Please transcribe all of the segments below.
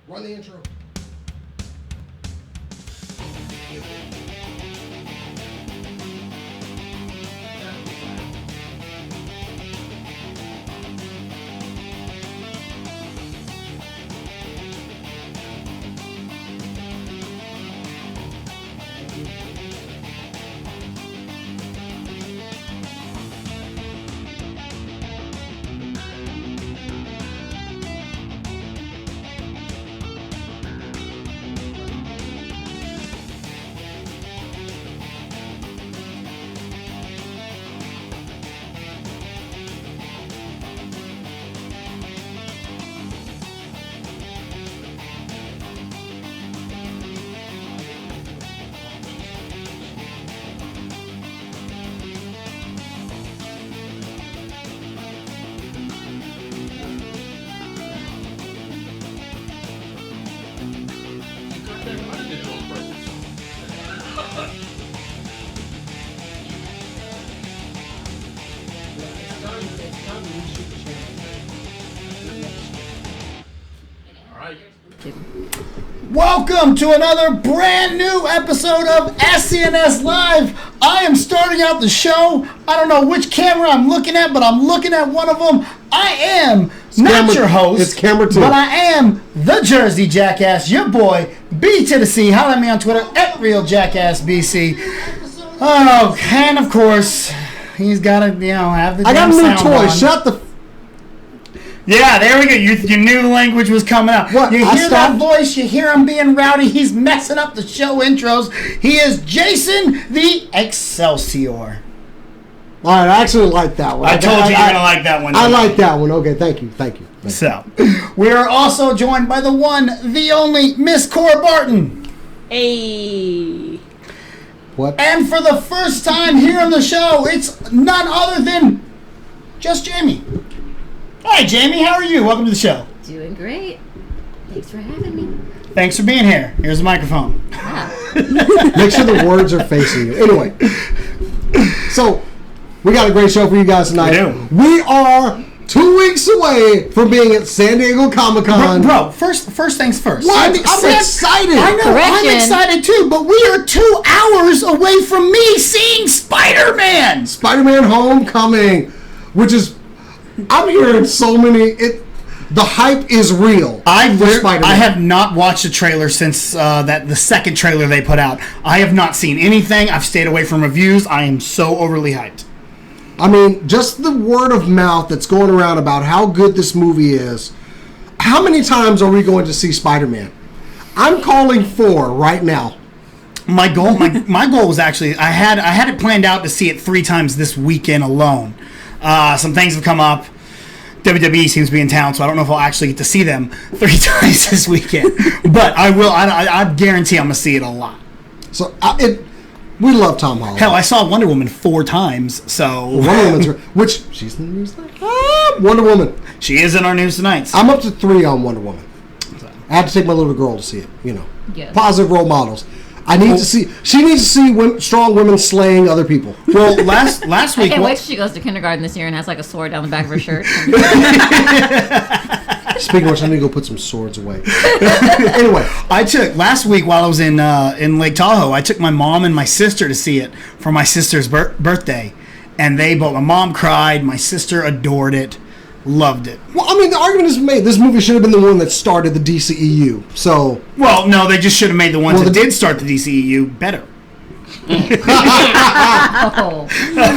Run the intro. Welcome to another brand new episode of SCNS Live. I am starting out the show. I don't know which camera I'm looking at, but I'm looking at one of them. I am not your host. It's camera 2. But I am the Jersey Jackass, your boy, B to the C. Holler at me on Twitter, @RealJackassBC. Oh, and of course, he's got to, have the I got a new sound toy. on. Shut the... Yeah, there we go. You knew the language was coming out. What? You hear that voice, you hear him being rowdy. He's messing up the show intros. He is Jason the Excelsior. All right, I actually like that one. I told you you're going to like that one. I like that one. Okay, thank you. So, we are also joined by the one, the only, Miss Cora Barton. Hey. What? And for the first time here on the show, it's none other than just Jamie. Hi, Jamie. How are you? Welcome to the show. Doing great. Thanks for having me. Thanks for being here. Here's the microphone. Make sure the words are facing you. Anyway, so we got a great show for you guys tonight. We do. We are 2 weeks away from being at San Diego Comic-Con. Bro, first things first. What? I'm excited. I know, Correction. I'm excited too, but we are 2 hours away from me seeing Spider-Man. SpiderMan Homecoming, which is... I'm hearing so many... The hype is real. I have not watched a trailer since the second trailer they put out. I have not seen anything. I've stayed away from reviews. I am so overly hyped. I mean, just the word of mouth that's going around about how good this movie is. How many times are we going to see Spider-Man? I'm calling 4 right now. My goal was actually I had it planned out to see it 3 times this weekend alone. Some things have come up. WWE seems to be in town, so I don't know if I'll actually get to see them 3 times this weekend. But I will. I guarantee I'm gonna see it a lot. So we love Tom Holland. Hell, I saw Wonder Woman 4 times. So Wonder Woman's which she's in the news tonight. Wonder Woman. She is in our news tonight. I'm up to 3 on Wonder Woman. I had to take my little girl to see it. Yes. Positive role models. I need to see. She needs to see strong women slaying other people. Well, last week. I can't wait till she goes to kindergarten this year and has like a sword down the back of her shirt. Speaking of which, I need to go put some swords away. Anyway, I took last week while I was in Lake Tahoe. I took my mom and my sister to see it for my sister's birthday, and my mom cried. My sister adored it. Loved it. Well, I mean, the argument is made. This movie should have been the one that started the DCEU. So, well, no, they just should have made the ones that did start the DCEU better. Oh.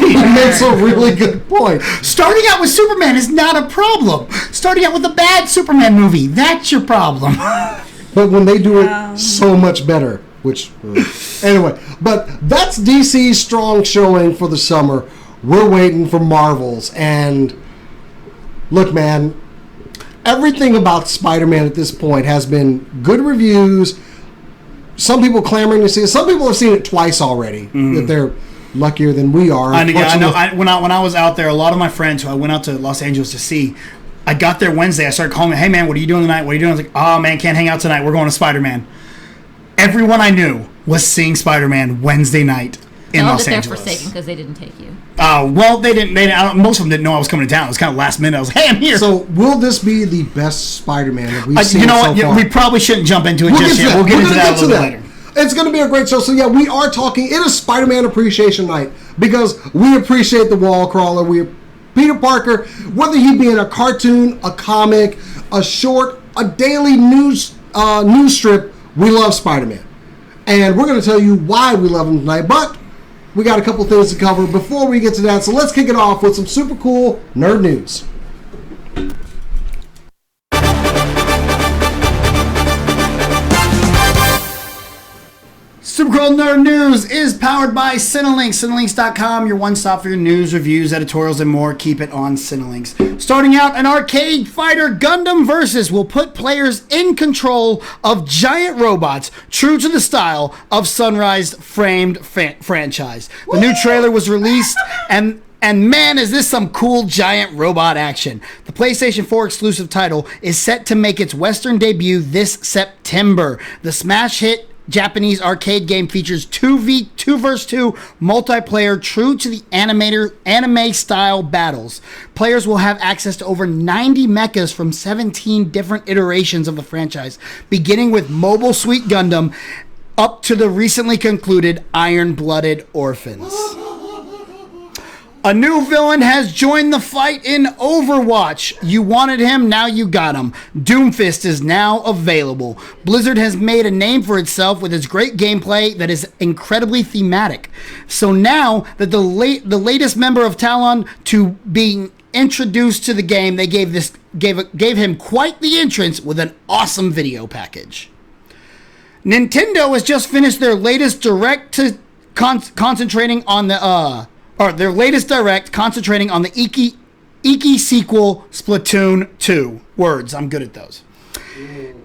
He makes a really good point. Starting out with Superman is not a problem. Starting out with a bad Superman movie, that's your problem. But when they do it so much better, which anyway, but that's DC's strong showing for the summer. We're waiting for Marvel's, and look, man, everything about Spider-Man at this point has been good reviews. Some people clamoring to see it. Some people have seen it twice already. That they're luckier than we are. I know. When I was out there, a lot of my friends who I went out to Los Angeles to see, I got there Wednesday. I started calling me, hey man, what are you doing tonight? What are you doing? I was like, oh man, can't hang out tonight. We're going to Spider-Man. Everyone I knew was seeing Spider-Man Wednesday night. in Tell them Los that they're Angeles. forsaken because they didn't take you. Well, they didn't. Most of them didn't know I was coming to town. It was kind of last minute. I was, hey, I'm here. So, will this be the best Spider-Man that we've seen you know so what? far? We probably shouldn't jump into it just yet. We'll get into that a little bit later. It's going to be a great show. So, yeah, we are talking. It is Spider-Man Appreciation Night because we appreciate the wall crawler. Peter Parker, whether he be in a cartoon, a comic, a short, a daily news strip, we love Spider-Man. And we're going to tell you why we love him tonight. But we got a couple things to cover before we get to that. So let's kick it off with some super cool nerd news. Super Cool Nerd News is powered by Cinelinx. Cinelinx.com, your one stop for your news, reviews, editorials, and more. Keep it on Cinelinx. Starting out, an arcade fighter Gundam VS will put players in control of giant robots, true to the style of Sunrise framed franchise. The new trailer was released, and man, is this some cool giant robot action. The PlayStation 4 exclusive title is set to make its Western debut this September. The smash hit Japanese arcade game features 2 vs 2 multiplayer true to the anime style battles. Players will have access to over 90 mechas from 17 different iterations of the franchise, beginning with Mobile Suit Gundam up to the recently concluded Iron-Blooded Orphans. A new villain has joined the fight in Overwatch. You wanted him, now you got him. Doomfist is now available. Blizzard has made a name for itself with its great gameplay that is incredibly thematic. So now that the latest member of Talon to being introduced to the game, they gave him quite the entrance with an awesome video package. Nintendo has just finished their latest direct concentrating on the Iki sequel Splatoon 2. Words, I'm good at those.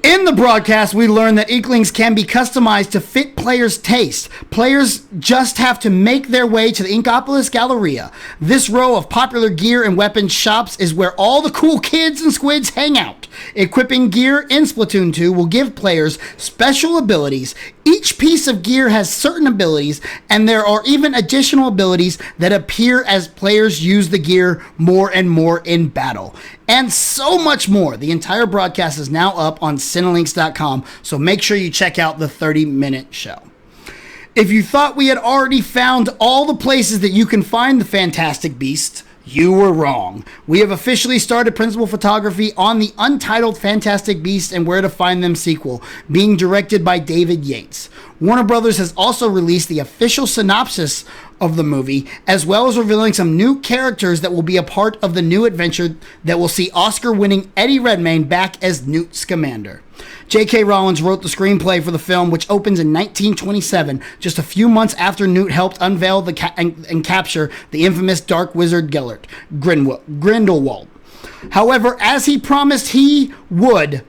In the broadcast, we learned that Inklings can be customized to fit players' taste. Players just have to make their way to the Inkopolis Galleria. This row of popular gear and weapons shops is where all the cool kids and squids hang out. Equipping gear in Splatoon 2 will give players special abilities. Each piece of gear has certain abilities, and there are even additional abilities that appear as players use the gear more and more in battle. And so much more. The entire broadcast is now up on Cinelinx.com, so make sure you check out the 30-minute show. If you thought we had already found all the places that you can find the Fantastic Beasts, you were wrong. We have officially started principal photography on the untitled Fantastic Beasts and Where to Find Them sequel, being directed by David Yates. Warner Brothers has also released the official synopsis of the movie, as well as revealing some new characters that will be a part of the new adventure that will see Oscar-winning Eddie Redmayne back as Newt Scamander. J.K. Rowling wrote the screenplay for the film, which opens in 1927, just a few months after Newt helped unveil and capture the infamous Dark Wizard Gellert Grindelwald. However, as he promised he would,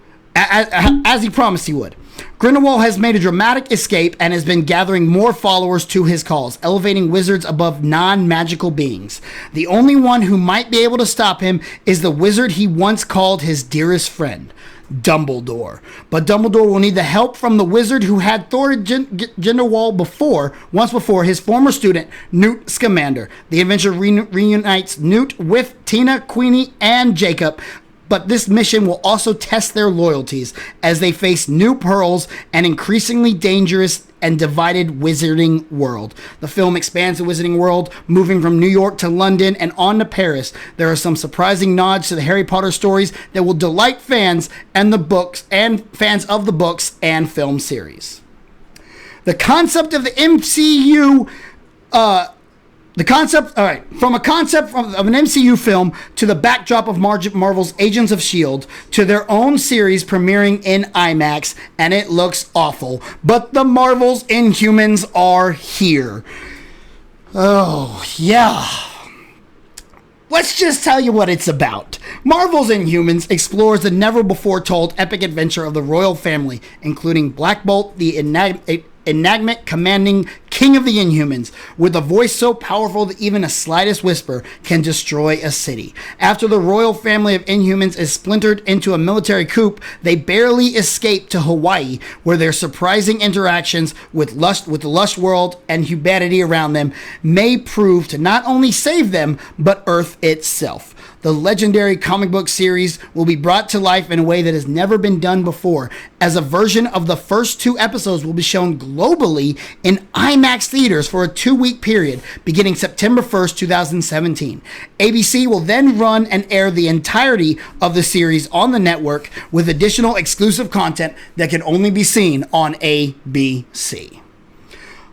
Grindelwald has made a dramatic escape and has been gathering more followers to his cause, elevating wizards above non-magical beings. The only one who might be able to stop him is the wizard he once called his dearest friend, Dumbledore. But Dumbledore will need the help from the wizard who had thwarted Grindelwald once before, his former student, Newt Scamander. The adventure reunites Newt with Tina, Queenie, and Jacob, but this mission will also test their loyalties as they face new perils and increasingly dangerous and divided wizarding world. The film expands the wizarding world, moving from New York to London and on to Paris. There are some surprising nods to the Harry Potter stories that will delight fans and fans of the books and film series. The concept of the MCU from a concept of an MCU film to the backdrop of Marvel's Agents of S.H.I.E.L.D. to their own series premiering in IMAX, and it looks awful. But the Marvel's Inhumans are here. Oh, yeah. Let's just tell you what it's about. Marvel's Inhumans explores the never-before-told epic adventure of the royal family, including Black Bolt, the enigmatic commanding king of the Inhumans, with a voice so powerful that even a slightest whisper can destroy a city. After the royal family of Inhumans is splintered into a military coup, they barely escape to Hawaii, where their surprising interactions with the lush world and humanity around them may prove to not only save them, but Earth itself. The legendary comic book series will be brought to life in a way that has never been done before, as a version of the first 2 episodes will be shown globally in IMAX theaters for a 2-week period, beginning September 1st, 2017. ABC will then run and air the entirety of the series on the network, with additional exclusive content that can only be seen on ABC.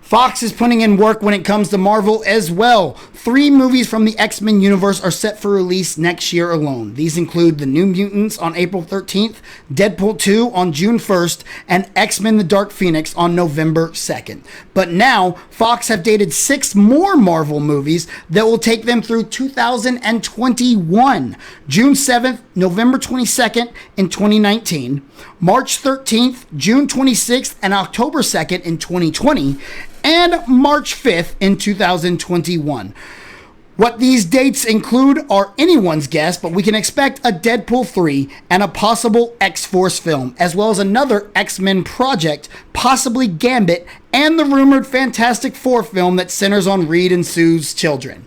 Fox is putting in work when it comes to Marvel as well. 3 movies from the X-Men universe are set for release next year alone. These include The New Mutants on April 13th, Deadpool 2 on June 1st, and X-Men The Dark Phoenix on November 2nd. But now, Fox have dated 6 more Marvel movies that will take them through 2021. June 7th, November 22nd in 2019, March 13th, June 26th, and October 2nd in 2020, and March 5th in 2021. What these dates include are anyone's guess, but we can expect a Deadpool 3 and a possible X-Force film, as well as another X-Men project, possibly Gambit, and the rumored Fantastic Four film that centers on Reed and Sue's children.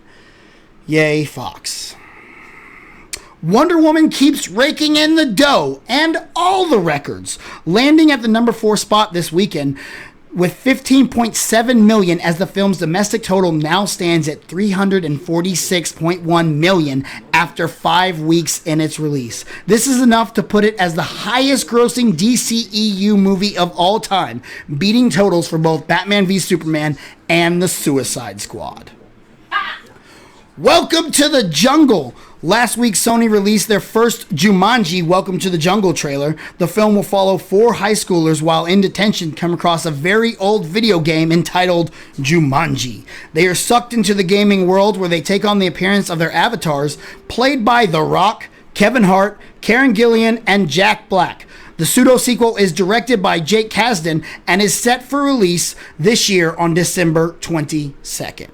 Yay, Fox. Wonder Woman keeps raking in the dough and all the records, landing at the number 4 spot this weekend, with $15.7 million, as the film's domestic total now stands at $346.1 million after 5 weeks in its release. This is enough to put it as the highest grossing DCEU movie of all time, beating totals for both Batman v Superman and The Suicide Squad. Welcome to the Jungle. Last week, Sony released their first Jumanji Welcome to the Jungle trailer. The film will follow 4 high schoolers while in detention come across a very old video game entitled Jumanji. They are sucked into the gaming world, where they take on the appearance of their avatars, played by The Rock, Kevin Hart, Karen Gillan, and Jack Black. The pseudo-sequel is directed by Jake Kasdan and is set for release this year on December 22nd.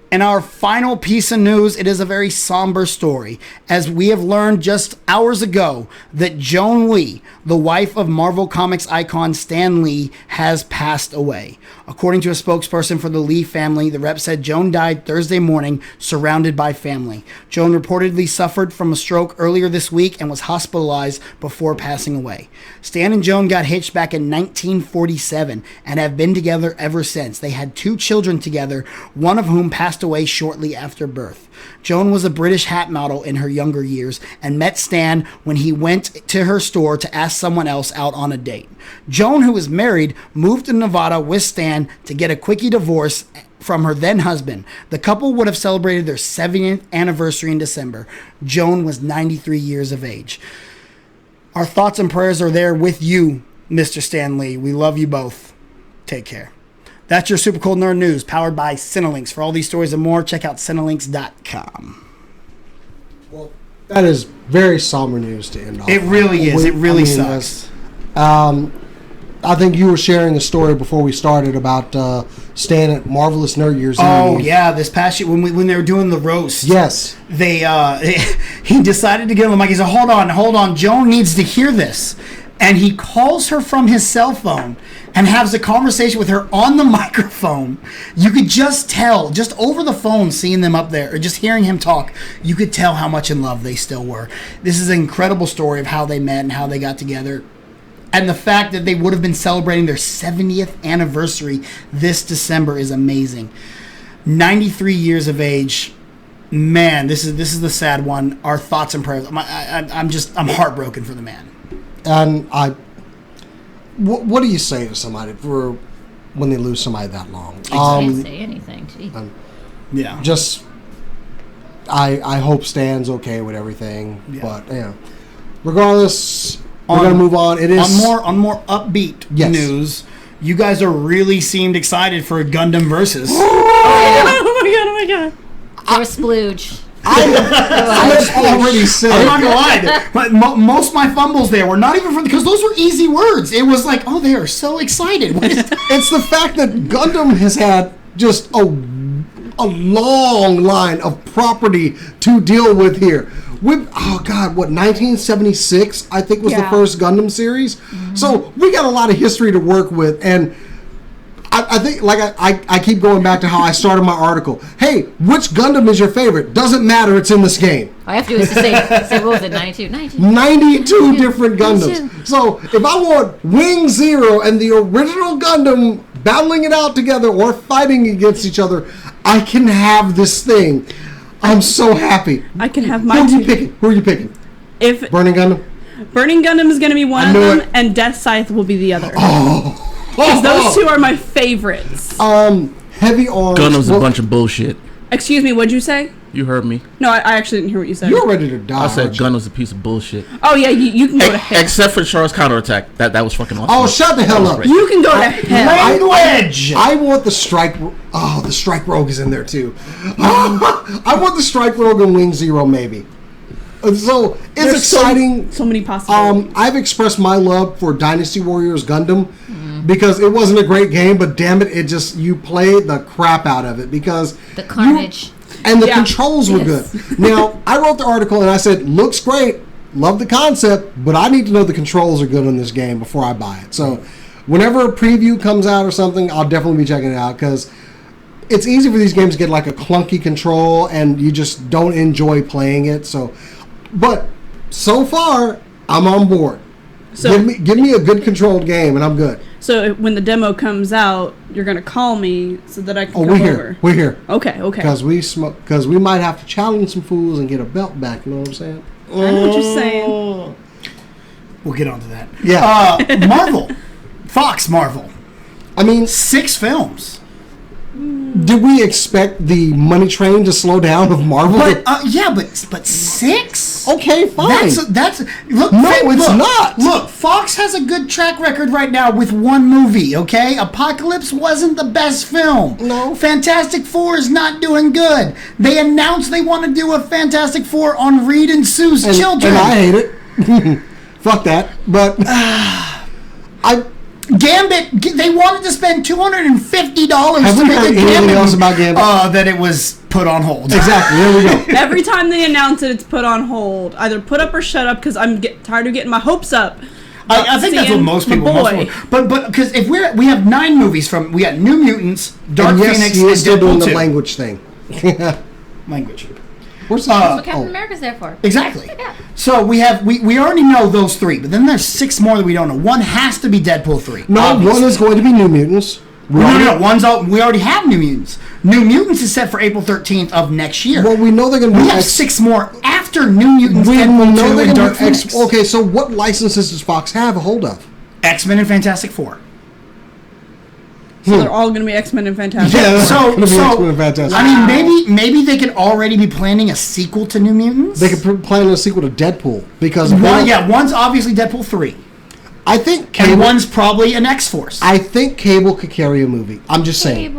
In our final piece of news, it is a very somber story, as we have learned just hours ago that Joan Lee, the wife of Marvel Comics icon Stan Lee, has passed away. According to a spokesperson for the Lee family, the rep said Joan died Thursday morning, surrounded by family. Joan reportedly suffered from a stroke earlier this week and was hospitalized before passing away. Stan and Joan got hitched back in 1947 and have been together ever since. They had 2 children together, one of whom passed away shortly after birth. Joan was a British hat model in her younger years and met Stan when he went to her store to ask someone else out on a date. Joan, who was married, moved to Nevada with Stan to get a quickie divorce from her then husband. The couple would have celebrated their 70th anniversary in December. Joan was 93 years of age. Our thoughts and prayers are there with you, Mr. Stan Lee. We love you both. Take care. That's your Super Cool Nerd News, powered by Cinelinx. For all these stories and more, check out Cinelinx.com. Well, that is very somber news to end off. It really is. It really sucks. I think you were sharing a story before we started about Stan at Marvelous Nerd Year's. Oh, yeah. This past year, when they were doing the roast. Yes. He decided to get on the mic. He said, hold on. Joan needs to hear this. And he calls her from his cell phone and has a conversation with her on the microphone. You could just tell, just over the phone, seeing them up there, or just hearing him talk, you could tell how much in love they still were. This is an incredible story of how they met and how they got together. And the fact that they would have been celebrating their 70th anniversary this December is amazing. 93 years of age. Man, this is the sad one. Our thoughts and prayers. I'm heartbroken for the man. And what do you say to somebody when they lose somebody that long? I can't say anything. Gee. Yeah. Just, I hope Stan's okay with everything. Yeah. But yeah, regardless, we're gonna move on. It is on more upbeat news. You guys are really seemed excited for Gundam versus. Oh my god! There was splooge. I'm already sick. I'm not gonna lie. Most of my fumbles there were not even because those were easy words. It was like, oh, they are so excited. What is that? It's the fact that Gundam has had just a long line of property to deal with here. With 1976 I think was the first Gundam series. Mm-hmm. So we got a lot of history to work with, and I think, like I keep going back to how I started my article. Hey, which Gundam is your favorite? Doesn't matter. It's in this game. All I have to do is to say what was it, 92? 92 different Gundams. So if I want Wing Zero and the original Gundam battling it out together or fighting against each other, I can have this thing. I'm so happy. I can have mine. Who are you picking? If Burning Gundam? Burning Gundam is going to be one of them, and Death Scythe will be the other. Because those two are my favorites. Heavy Arms. Gundam's a bunch of bullshit. Excuse me, what'd you say? You heard me. No, I actually didn't hear what you said. You're ready to die. I said Gundam's a piece of bullshit. Oh yeah, you can go to hell. Except for Char's counterattack. That was fucking awesome. Oh, shut the hell up. You can go to hell. Language! I want the Strike... Oh, the Strike Rogue is in there too. I want the Strike Rogue and Wing Zero maybe. So, it's exciting. So many possibilities. I've expressed my love for Dynasty Warriors Gundam because it wasn't a great game, but damn it, you played the crap out of it because... The carnage. And the controls were good. Now, I wrote the article and I said, looks great, love the concept, but I need to know the controls are good on this game before I buy it. So, whenever a preview comes out or something, I'll definitely be checking it out because it's easy for these games to get like a clunky control and you just don't enjoy playing it. So, but so far, I'm on board. So give me a good controlled game and I'm good. So when the demo comes out, you're gonna call me so that I can come over. We're here. Okay. Because we might have to challenge some fools and get a belt back. You know what I'm saying? I know what you're saying. We'll get onto that. Yeah. Marvel, Fox Marvel. I mean, 6 films. Did we expect the money train to slow down of Marvel? But 6? Okay, fine. That's look. No, it's not. Look, Fox has a good track record right now with one movie. Okay, Apocalypse wasn't the best film. No. Fantastic Four is not doing good. They announced they want to do a Fantastic Four on Reed and Sue's children, and I hate it. Fuck that. But Gambit, they wanted to spend $250 Have to we make heard a anything Gambit. else about Gambit? That it was put on hold. Exactly. There we go. Every time they announce it, it's put on hold. Either put up or shut up because I'm tired of getting my hopes up. I think that's what most people. But because if we have 9 movies we got New Mutants, Dark Phoenix, he is and still doing Deadpool the 2. language thing. Language. Where's That's what Captain America's there for. Exactly. Yeah. So we already know those 3, but then there's 6 more that we don't know. One has to be Deadpool 3. No, obviously. one is going to be New Mutants. No. We already have New Mutants. New Mutants is set for April 13th of next year. Well, we know they're going to be... We have 6 more after New Mutants, We Deadpool know 2, they're and going Dark to Phoenix. Okay, so what licenses does Fox have a hold of? X-Men and Fantastic Four. So they're all going to be X-Men and Fantastic. Yeah, So X-Men and Fantastic. I mean, maybe they could already be planning a sequel to New Mutants. They could plan a sequel to Deadpool because... one's obviously Deadpool 3. I think And one's probably an X-Force. I think Cable could carry a movie. I'm just saying.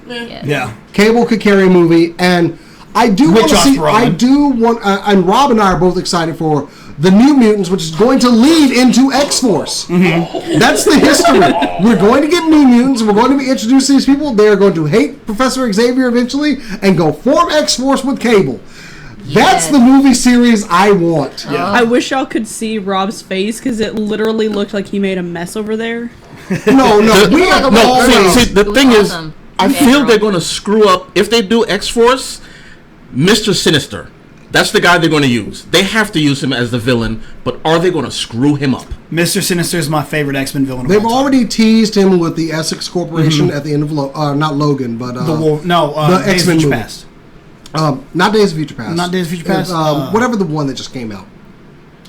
Yeah. Cable could carry a movie, and I do With want to Josh see... Brolin. I do want... and Rob and I are both excited for the New Mutants, which is going to lead into X-Force. Mm-hmm. That's the history. We're going to get New Mutants. We're going to be introduced to these people. They are going to hate Professor Xavier eventually and go form X-Force with Cable. That's the movie series I want. Yeah. I wish y'all could see Rob's face because it literally looked like he made a mess over there. No, we like have a No, It see, the was thing is, awesome. I Yeah. feel they're going to screw up. If they do X-Force, Mr. Sinister, that's the guy they're going to use. They have to use him as the villain, but are they going to screw him up? Mr. Sinister is my favorite X-Men villain. They've already teased him with the Essex Corporation at the end of not Logan, but the X-Men Days of Future movie. Past. Not Days of Future Past. Not Days of Future Past. Whatever the one that just came out.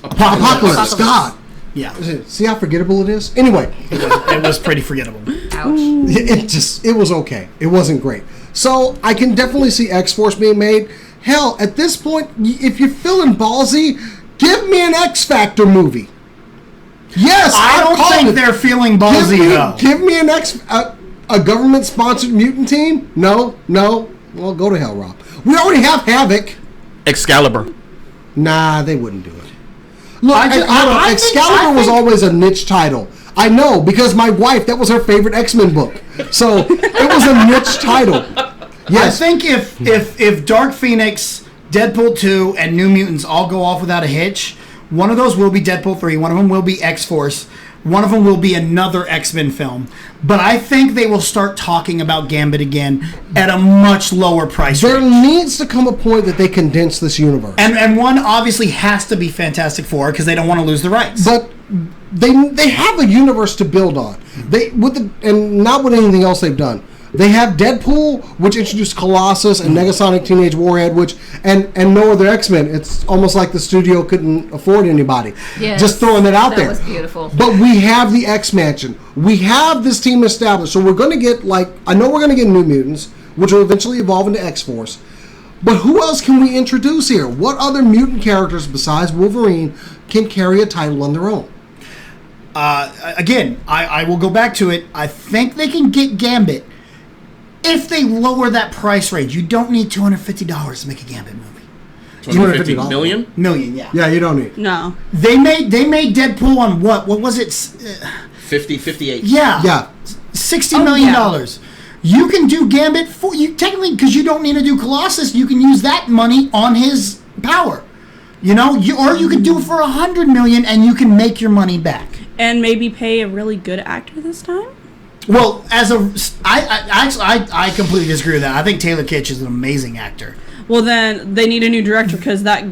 Apocalypse. God. Yeah, See how forgettable it is? Anyway. it was pretty forgettable. Ouch. It was okay. It wasn't great. So I can definitely see X-Force being made. Hell, at this point, if you're feeling ballsy, give me an X-Factor movie. Yes, I don't think they're feeling ballsy though. Give me an a government-sponsored mutant team? No. Well, go to hell, Rob. We already have Havoc. Excalibur. Nah, they wouldn't do it. Look, I think- Excalibur was always a niche title. I know, because my wife, that was her favorite X-Men book. So it was a niche title. Yes. I think if Dark Phoenix, Deadpool 2, and New Mutants all go off without a hitch, one of those will be Deadpool 3, one of them will be X-Force, one of them will be another X-Men film. But I think they will start talking about Gambit again at a much lower price There range. needs to come a point that they condense this universe. And one obviously has to be Fantastic Four because they don't want to lose the rights. But they have a universe to build on. And not with anything else they've done. They have Deadpool, which introduced Colossus and Negasonic Teenage Warhead, and no other X-Men. It's almost like the studio couldn't afford anybody. Yes, just throwing it out there. That was beautiful. But we have the X-Mansion. We have this team established. So we're going to get, I know we're going to get New Mutants, which will eventually evolve into X-Force. But who else can we introduce here? What other mutant characters besides Wolverine can carry a title on their own? Again, I will go back to it. I think they can get Gambit if they lower that price range. You don't need $250 to make a Gambit movie. 250 million? Million, yeah. Yeah, you don't need. No. They made Deadpool on what? What was it? 50, 58. Yeah. Yeah. $60 million. Yeah. You can do Gambit for you technically because you don't need to do Colossus. You can use that money on his power. You know, or you could do it for $100 million and you can make your money back. And maybe pay a really good actor this time? Well, I completely disagree with that. I think Taylor Kitsch is an amazing actor. Well, then they need a new director because that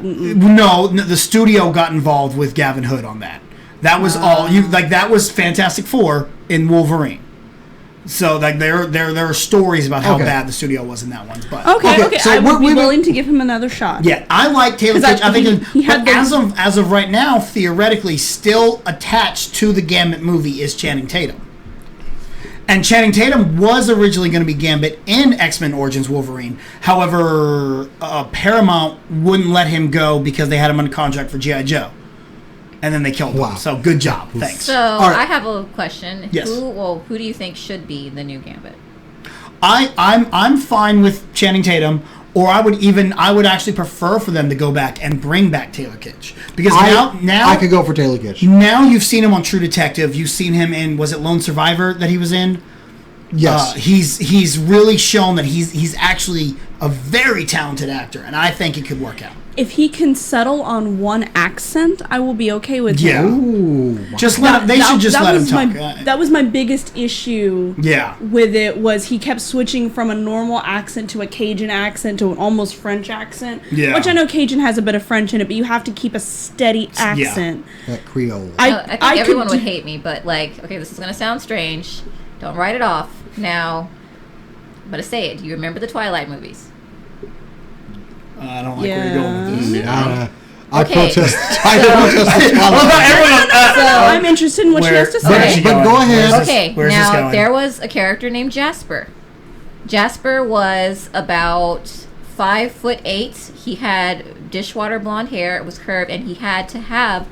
No, the studio got involved with Gavin Hood on that. That was all that was Fantastic Four in Wolverine. So there are stories about how bad the studio was in that one. But Okay, so I would be we- willing to give him another shot. yeah, I like Taylor 'Cause Kitsch. I think he had as of right now, theoretically, still attached to the Gambit movie is Channing Tatum. And Channing Tatum was originally going to be Gambit in X-Men Origins Wolverine. However, Paramount wouldn't let him go because they had him under contract for G.I. Joe. And then they killed Wow. him. So good job. Thanks. So right. I have a question. Yes. Who do you think should be the new Gambit? I'm fine with Channing Tatum, or I would actually prefer for them to go back and bring back Taylor Kitsch because now I could go for Taylor Kitsch. Now you've seen him on True Detective. You've seen him in, was it Lone Survivor that he was in? Yes. He's really shown that he's actually a very talented actor, and I think it could work out. If he can settle on one accent, I will be okay with Yeah. him. Ooh. Just let him. They should just let him was talk. That was my biggest issue. Yeah. With it was he kept switching from a normal accent to a Cajun accent to an almost French accent. Yeah. Which I know Cajun has a bit of French in it, but you have to keep a steady accent. That Creole. I think I everyone could would do- hate me, but okay, this is gonna sound strange. Don't write it off now. I'm gonna say it. Do you remember the Twilight movies? I don't like where you're going with this. I Okay. protest. I protest. the Twilight. So I'm interested in what she Where- has to where is say. she But going? go ahead. okay, Where's this now going? there was a character named Jasper. Jasper was about 5'8". He had dishwater blonde hair. It was curved, and he had to have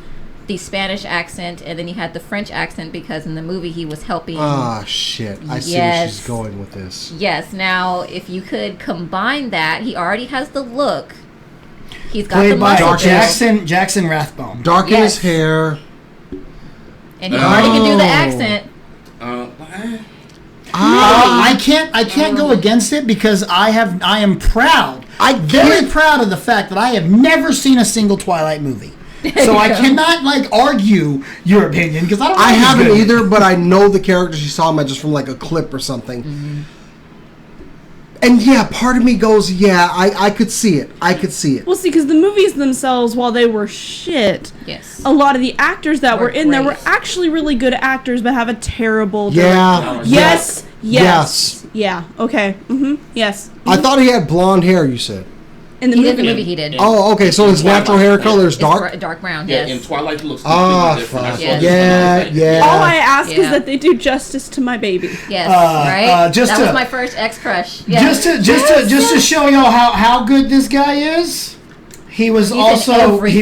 the Spanish accent, and then he had the French accent because in the movie he was helping. Ah, shit. I see where Yes. she's going with this. Yes. Now, if you could combine that, he already has the look. He's got Played the by muscle build, Jackson Rathbone. Darken Yes. his hair. and he already can do the accent. I can't go against it because I am proud. I'm very proud of the fact that I have never seen a single Twilight movie. So I cannot argue your opinion because I don't. I think it's haven't good. either, but I know the character she's talking about just from a clip or something. Mm-hmm. And yeah, part of me goes, yeah, I could see it. I could see it. Well, see, because the movies themselves, while they were shit, Yes. a lot of the actors that Were were in there were great. actually really good actors, but have a terrible. Yeah. Yes. Yes. Yeah. Okay. Yes. I thought he had blonde hair, you said. In the He movie. did the movie. He did. Oh, okay, so his natural hair color is It's dark? dark brown. Yeah, Yes. in Twilight he looks Ah, completely different. I fuck. saw Yes. this when I was Yeah. All I ask is Yeah. that they do justice to my baby. Yes. Right. That just was to- my first ex crush. Yes. Just to show y'all how good this guy is. He was in also everything.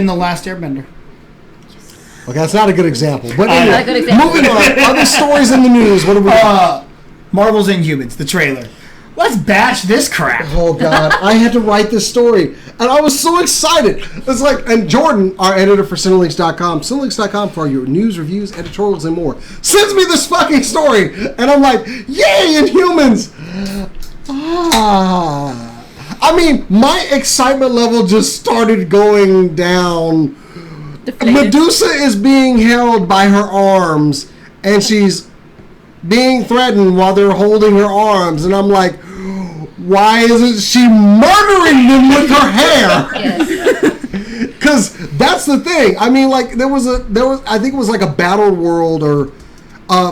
in The Last Airbender. Okay, that's not a good example. But Not a anyway, good example. moving on. Other stories in the news. What are we Marvel's Inhumans, the trailer. Let's batch this crap. Oh God, I had to write this story, and I was so excited. It's like, and Jordan, our editor for Cinelinks.com, Cinelinks.com for your news, reviews, editorials, and more, sends me this fucking story, and I'm like, yay, Inhumans! I mean, my excitement level just started going down. Deflated. Medusa is being held by her arms, and she's being threatened while they're holding her arms, and I'm like, why isn't she murdering them with her hair? Yes. Because that's the thing. I mean, like, there was I think it was like a battle world, or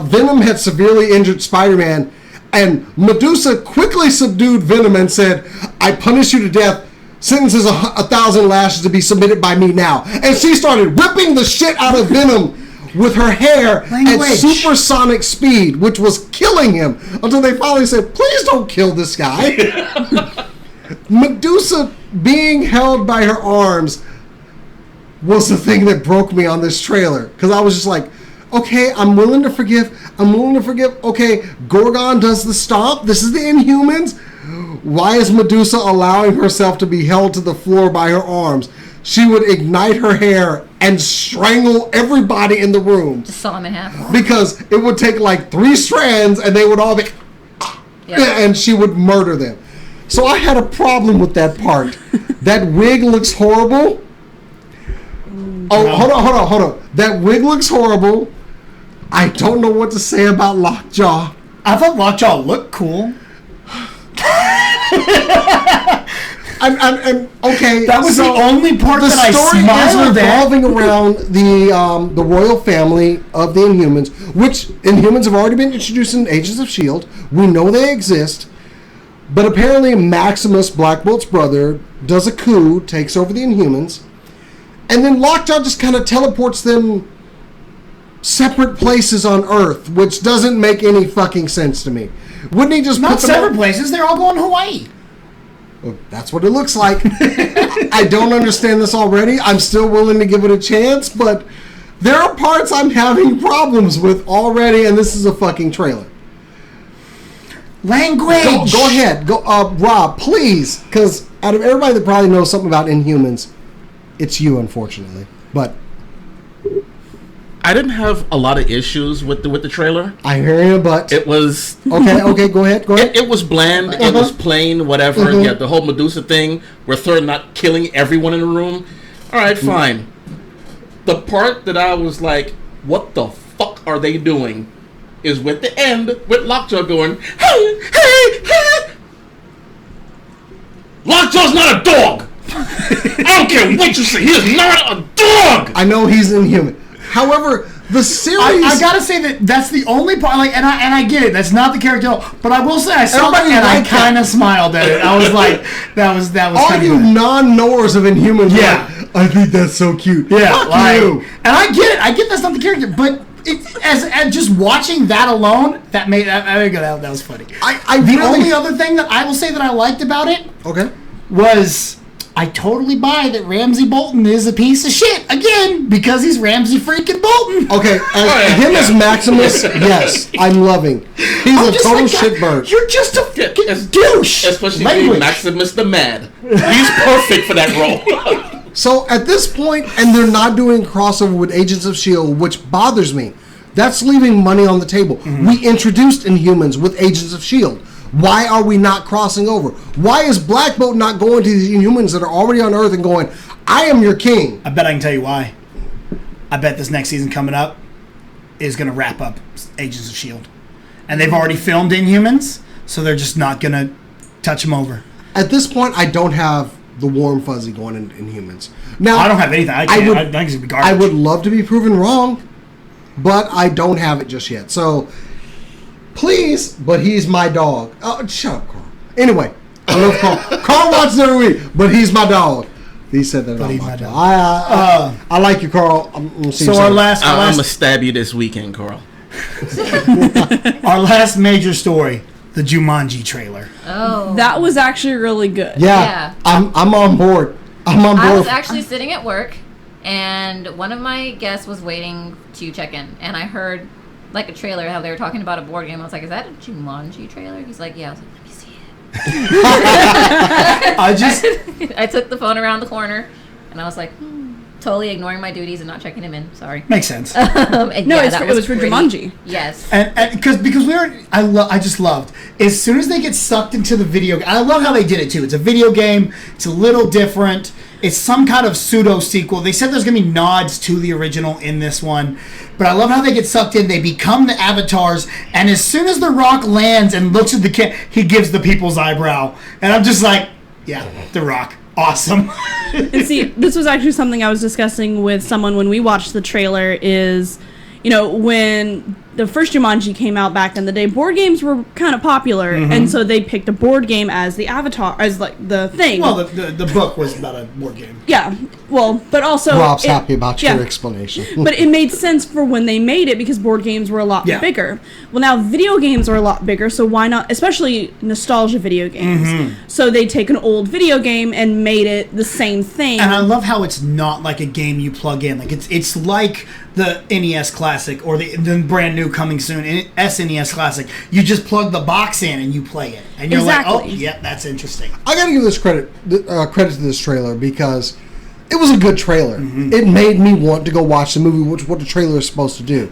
Venom had severely injured Spider-Man, and Medusa quickly subdued Venom and said, I punish you to death. Sentences 1,000 lashes to be submitted by me now. And she started whipping the shit out of Venom with her hair at supersonic speed, which was killing him, until they finally said, please don't kill this guy. Medusa being held by her arms was the thing that broke me on this trailer, because I was just like, okay, I'm willing to forgive. Okay, Gorgon does the stomp. This is the Inhumans. Why is Medusa allowing herself to be held to the floor by her arms? She would ignite her hair and strangle everybody in the room. Just saw him in half. Because it would take like 3 strands and they would all be... Yeah. And she would murder them. So I had a problem with that part. That wig looks horrible. Oh, hold on. That wig looks horrible. I don't know what to say about Lockjaw. I thought Lockjaw looked cool. And okay, that was so the only part the that I smiled at. revolving around the royal family of the Inhumans, which Inhumans have already been introduced in Agents of S.H.I.E.L.D. We know they exist, but apparently Maximus, Black Bolt's brother, does a coup, takes over the Inhumans, and then Lockjaw just kind of teleports them separate places on Earth, which doesn't make any fucking sense to me. Wouldn't he just not put them separate places? They're all going to Hawaii. Well, that's what it looks like. I don't understand this already. I'm still willing to give it a chance, but there are parts I'm having problems with already, and this is a fucking trailer. Language. Go ahead. Rob, please, because out of everybody that probably knows something about Inhumans, it's you, unfortunately. But I didn't have a lot of issues with the trailer. I hear you, but It was okay. Go ahead. it was bland. It was plain. Whatever. Yeah, the whole Medusa thing, where they're not killing everyone in the room. All right, fine. The part that I was like, "What the fuck are they doing?" is with the end with Lockjaw going, "Hey!" Lockjaw's not a dog. I don't care what you say. He is not a dog. I know he's Inhuman. However, the series... I gotta say that's the only part, like, and I get it. That's not the character at all. But I will say, I saw that and I kind of smiled at it. I was like, that was all kind of you good. non-knowers of Inhumans. Yeah. Like, I think that's so cute. Yeah, Fuck like, you. and I get it. I get that's not the character, but as just watching that alone, that was funny. The only other thing that I will say that I liked about it, was I totally buy that Ramsey Bolton is a piece of shit again because he's Ramsey freaking Bolton. Okay, him as Maximus, yes, I'm loving. He's a total shitbird. You're just a douche. Especially being Maximus the Mad. He's perfect for that role. So at this point, and they're not doing crossover with Agents of S.H.I.E.L.D., which bothers me. That's leaving money on the table. Mm-hmm. We introduced Inhumans with Agents of S.H.I.E.L.D. Why are we not crossing over? Why is Black Bolt not going to these Inhumans that are already on Earth and going, I am your king? I bet I can tell you why. I bet this next season coming up is going to wrap up Agents of S.H.I.E.L.D. And they've already filmed Inhumans, so they're just not going to touch them over. At this point, I don't have the warm fuzzy going in Inhumans. Now, I don't have anything. I think it's going to be garbage. I would love to be proven wrong, but I don't have it just yet. So... please, but he's my dog. Oh, shut up, Carl. Anyway, I love Carl. Carl watches every week, but he's my dog. He said that about my dog. I like you, Carl. So I'm gonna stab you this weekend, Carl. Our last major story, the Jumanji trailer. Oh, that was actually really good. Yeah. I'm on board. I was actually sitting at work, and one of my guests was waiting to check in, and I heard like a trailer how they were talking about a board game. I was like, is that a Jumanji trailer? He's like, yeah. I was like, let me see it. I took the phone around the corner, and I was like, totally ignoring my duties and not checking him in. Sorry. Makes sense. And No, yeah, it was for pretty- Jumanji. Yes. And because we were, I just loved as soon as they get sucked into the video. I love how they did it too. It's a video game. It's a little different. It's some kind of pseudo sequel. They said there's gonna be nods to the original in this one, but I love how they get sucked in. They become the avatars, and as soon as the Rock lands and looks at the kid, he gives the people's eyebrow, and I'm just like, yeah, the Rock, awesome. And see, this was actually something I was discussing with someone when we watched the trailer is, you know, when the first Jumanji came out back in the day, board games were kind of popular, and so they picked a board game as the avatar, as like the thing. Well, the book was about a board game. Yeah, well, but also... Rob's happy about yeah. your explanation. But it made sense for when they made it because board games were a lot bigger. Well, now video games are a lot bigger, so why not, especially nostalgia video games. So they take an old video game and made it the same thing. And I love how it's not like a game you plug in. Like it's like the NES Classic or the brand new coming soon SNES Classic. You just plug the box in and you play it, and you're like, oh, yeah, that's interesting. I gotta give this credit to this trailer because it was a good trailer. It made me want to go watch the movie, which is what the trailer is supposed to do.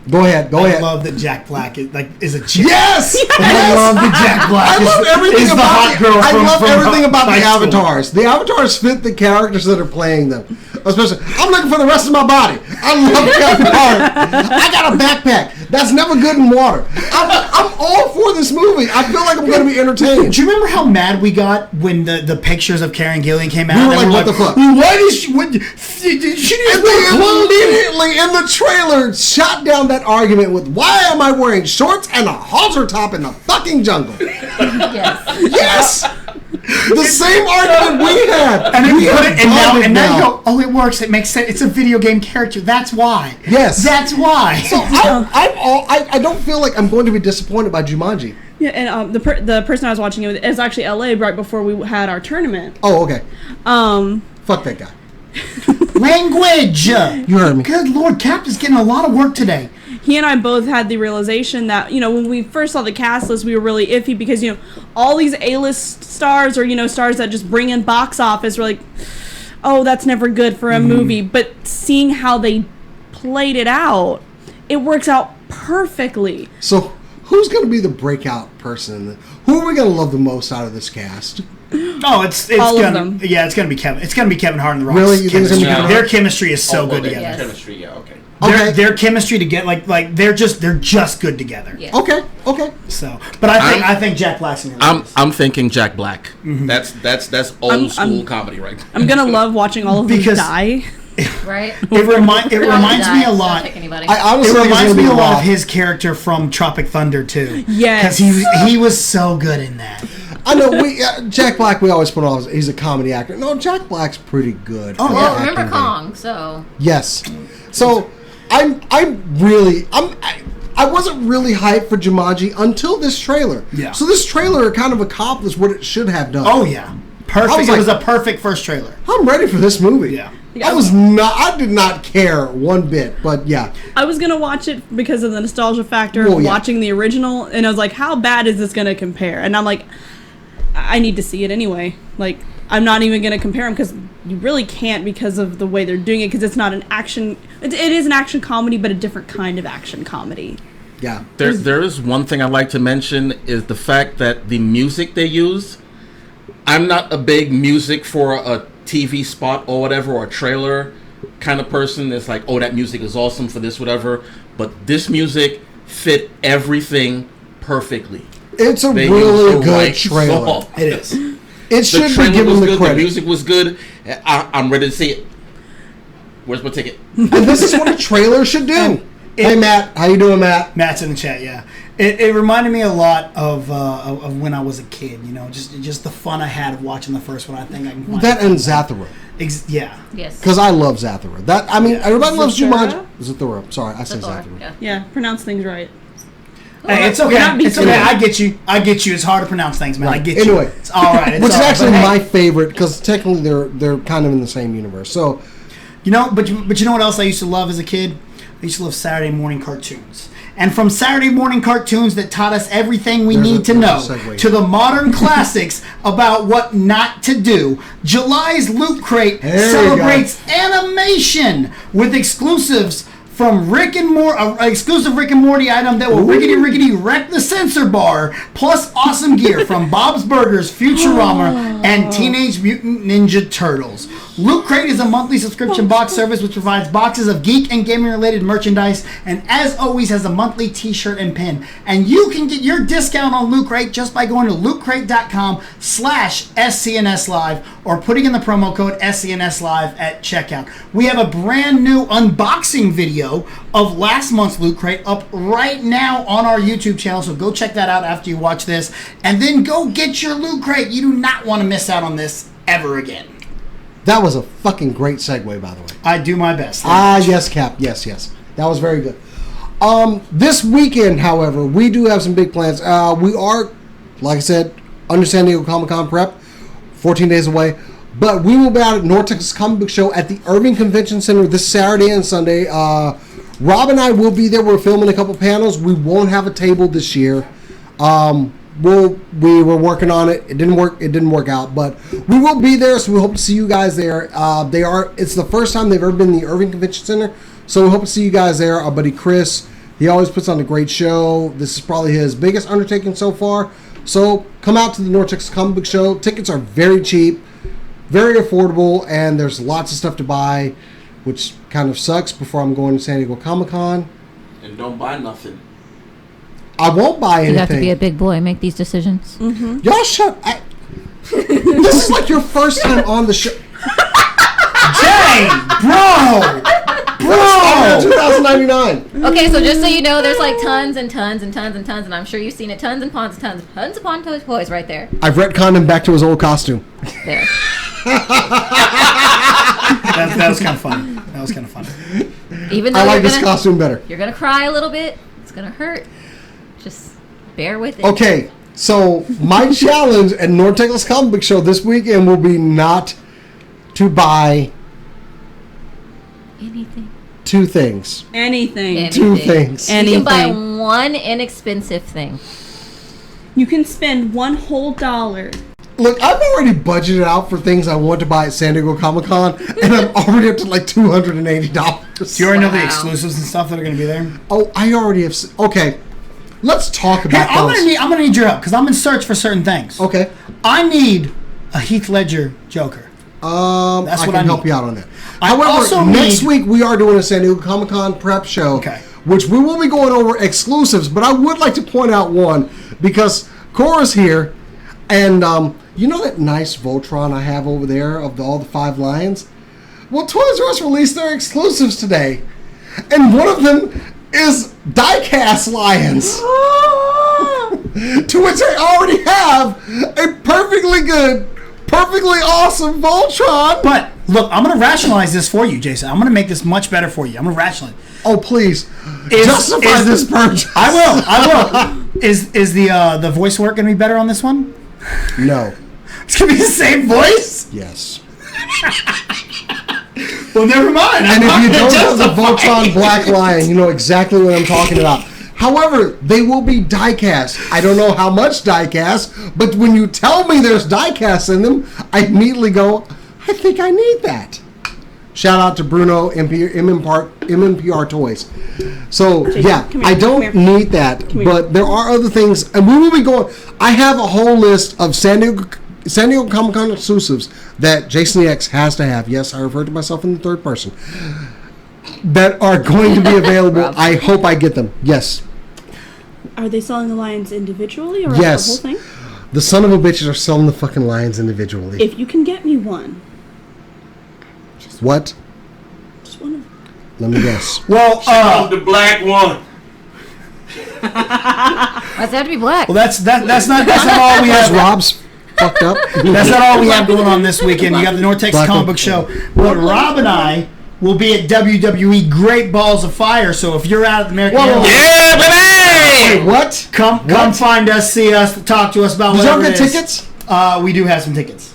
Go ahead. I love that Jack Black is a chick. Yes! I love that Jack Black. I love everything is the about hot girl. I from, love from everything about the high school. avatars. The avatars fit the characters that are playing them. Especially, I'm looking for the rest of my body. I love the avatar. I got a backpack. That's never good in water. I'm all for this movie. I feel like I'm going to be entertained. Do you remember how mad we got when the pictures of Karen Gillian came out? We were like, what the fuck? Why did she? What, she And they immediately in the trailer shot down that argument with, why am I wearing shorts and a halter top in the fucking jungle? Yes. Yes! The same argument we had. And then we you put have it, and now you now. go, oh, it works. It makes sense. It's a video game character. That's why. Yes. That's why. So I don't feel like I'm going to be disappointed by Jumanji. Yeah, and the person I was watching it with is actually LA right before we had our tournament. Oh, okay. Fuck that guy. Language. You heard me. Good Lord, Captain's getting a lot of work today. He and I both had the realization that, you know, when we first saw the cast list, we were really iffy because, you know, all these A-list stars or, you know, stars that just bring in box office were like, oh, that's never good for a movie. But seeing how they played it out, it works out perfectly. So, who's going to be the breakout person? Who are we going to love the most out of this cast? Oh, it's All of gonna them. Yeah, it's gonna be Kevin. It's gonna be Kevin Hart and the Rock's Really? You think it's gonna be chemistry. Kevin Their Hart? chemistry is so good the together. chemistry, yeah, okay. Okay. Their chemistry to get like they're just good together. Yeah. Okay. So, but I think Jack Black's in I'm thinking Jack Black. That's old school comedy right there. I'm going to love watching all of them Because- die. Right? It reminds me a lot. Pick anybody. I honestly It think it's reminds gonna me be a lot Rob. of his character from Tropic Thunder too. Yes. because he was so good in that. I know Jack Black. We always put on. He's a comedy actor. No, Jack Black's pretty good. Oh, for well, the remember acting game. Kong, so... Yes. So I wasn't really hyped for Jumanji until this trailer. Yeah. So this trailer kind of accomplished what it should have done. Oh yeah, perfect. was It like- was a perfect first trailer. I'm ready for this movie. Yeah. I did not care one bit, but yeah. I was going to watch it because of the nostalgia factor Well, of yeah. watching the original, and I was like, how bad is this going to compare? And I'm like, I need to see it anyway. Like, I'm not even going to compare them because you really can't because of the way they're doing it, because it's not an action... It is an action comedy, but a different kind of action comedy. Yeah. There is one thing I'd like to mention is the fact that the music they use. I'm not a big music for a TV spot or whatever or a trailer kind of person that's like, oh, that music is awesome for this, whatever. But this music fit everything perfectly. It's a They really used the good right trailer. song. It is. It The should be trailer given was the good. credit. The music was good. I'm ready to see it. Where's my ticket? And this is what a trailer should do. Hey, Matt. How you doing, Matt? Matt's in the chat. Yeah, it reminded me a lot of when I was a kid. You know, just the fun I had of watching the first one. I think I can find That and Zathura. yeah. Yes. Because I love Zathura. Everybody loves Zathura? Jumanji. Zathura. Sorry, I said Thor, Zathura. yeah. Yeah, pronounce things right. Hey, it's We're okay. not being It's okay. silly. I get you. It's hard to pronounce things, man. I Right. get you. Anyway. It's all right. It's Which is all right. actually But, my hey, favorite because technically they're kind of in the same universe. So you know, but you know what else I used to love as a kid? I used to love Saturday morning cartoons. And from Saturday morning cartoons that taught us everything we need to know, to the modern classics about what not to do, July's Loot Crate celebrates animation with exclusives from Rick and Morty, exclusive Rick and Morty item that will rickety wreck the censor bar, plus awesome gear from Bob's Burgers, Futurama, and Teenage Mutant Ninja Turtles. Loot Crate is a monthly subscription box service which provides boxes of geek and gaming related merchandise, and as always has a monthly t-shirt and pin. And you can get your discount on Loot Crate just by going to lootcrate.com/SCNS Live or putting in the promo code SCNS Live at checkout. We have a brand new unboxing video of last month's Loot Crate up right now on our YouTube channel, so go check that out after you watch this, and then go get your Loot Crate. You do not want to miss out on this ever again. That was a fucking great segue, by the way. I do my best. Yes, Cap. Yes. That was very good. This weekend, however, we do have some big plans. We are, like I said, under San Diego Comic-Con prep, 14 days away. But we will be out at North Texas Comic Book Show at the Irving Convention Center this Saturday and Sunday. Rob and I will be there. We're filming a couple panels. We won't have a table this year. We were working on it. It didn't work out, but we will be there. So we hope to see you guys there. It's the first time they've ever been in the Irving Convention Center. So we hope to see you guys there. Our buddy Chris, he always puts on a great show. This is probably his biggest undertaking so far. So come out to the North Texas Comic Book Show. Tickets are very cheap, very affordable, and there's lots of stuff to buy, which kind of sucks before I'm going to San Diego Comic-Con. And don't buy nothing. I won't buy anything. You have to be a big boy and make these decisions. Mm-hmm. Y'all shut up. This is like your first time on the show. Dang, bro! 2099. Okay, so just so you know, there's like tons and tons and tons and tons, and I'm sure you've seen it, tons upon toys right there. I've retconned him back to his old costume. There. That was kind of fun. That was kind of fun. Even though I like this costume better. You're gonna cry a little bit. It's gonna hurt. Just bear with it. Okay, so my challenge at North Texas Comic Book Show this weekend will be not to buy Anything. two things. Anything. Two things. You can buy one inexpensive thing. You can spend one whole $1. Look, I've already budgeted out for things I want to buy at San Diego Comic-Con, and I'm already up to like $280. Do you already know the exclusives and stuff that are going to be there? Oh, I already have. Okay, let's talk about those. I'm gonna need your help because I'm in search for certain things. Okay. I need a Heath Ledger Joker. That's what I can help you out on that. I also However, next week we are doing a San Diego Comic-Con prep show, which we will be going over exclusives. But I would like to point out one because Cora's here, and you know that nice Voltron I have over there of all the 5 lions? Well, Toys R Us released their exclusives today, and one of them is die-cast lions. To which I already have a perfectly good, perfectly awesome Voltron. But look, I'm going to rationalize this for you, Jason. I'm going to make this much better for you. I'm going to rationalize. Oh, please. Justify this purchase. I will. Is the voice work going to be better on this one? No. It's going to be the same voice? Yes. Well, never mind. And if you don't have the Voltron Black Lion, you know exactly what I'm talking about. However, they will be die-cast. I don't know how much die-cast, but when you tell me there's die-cast in them, I immediately go, I think I need that. Shout out to Bruno, MMPR Toys. So, Jason, yeah, I don't need that, but there are other things, and we will be going. I have a whole list of San Diego Comic-Con exclusives that Jason EX has to have. Yes, I refer to myself in the third person. That are going to be available. I hope I get them. Yes. Are they selling the lions individually or yes. the whole thing? The son of a bitches are selling the fucking lions individually. If you can get me one. What? Just one of them. Let me guess. Well, the black one. Why does it have to be black? Well, that's not all we have. Rob's fucked up. That's not all we have going on this weekend. You got the North Texas Comic Book Show. But Rob and I will be at WWE Great Balls of Fire. So if you're out at the American Airlines, Yeah, baby! Wait, what? come find us, see us, talk to us about Did y'all whatever get it is. tickets? We do have some tickets.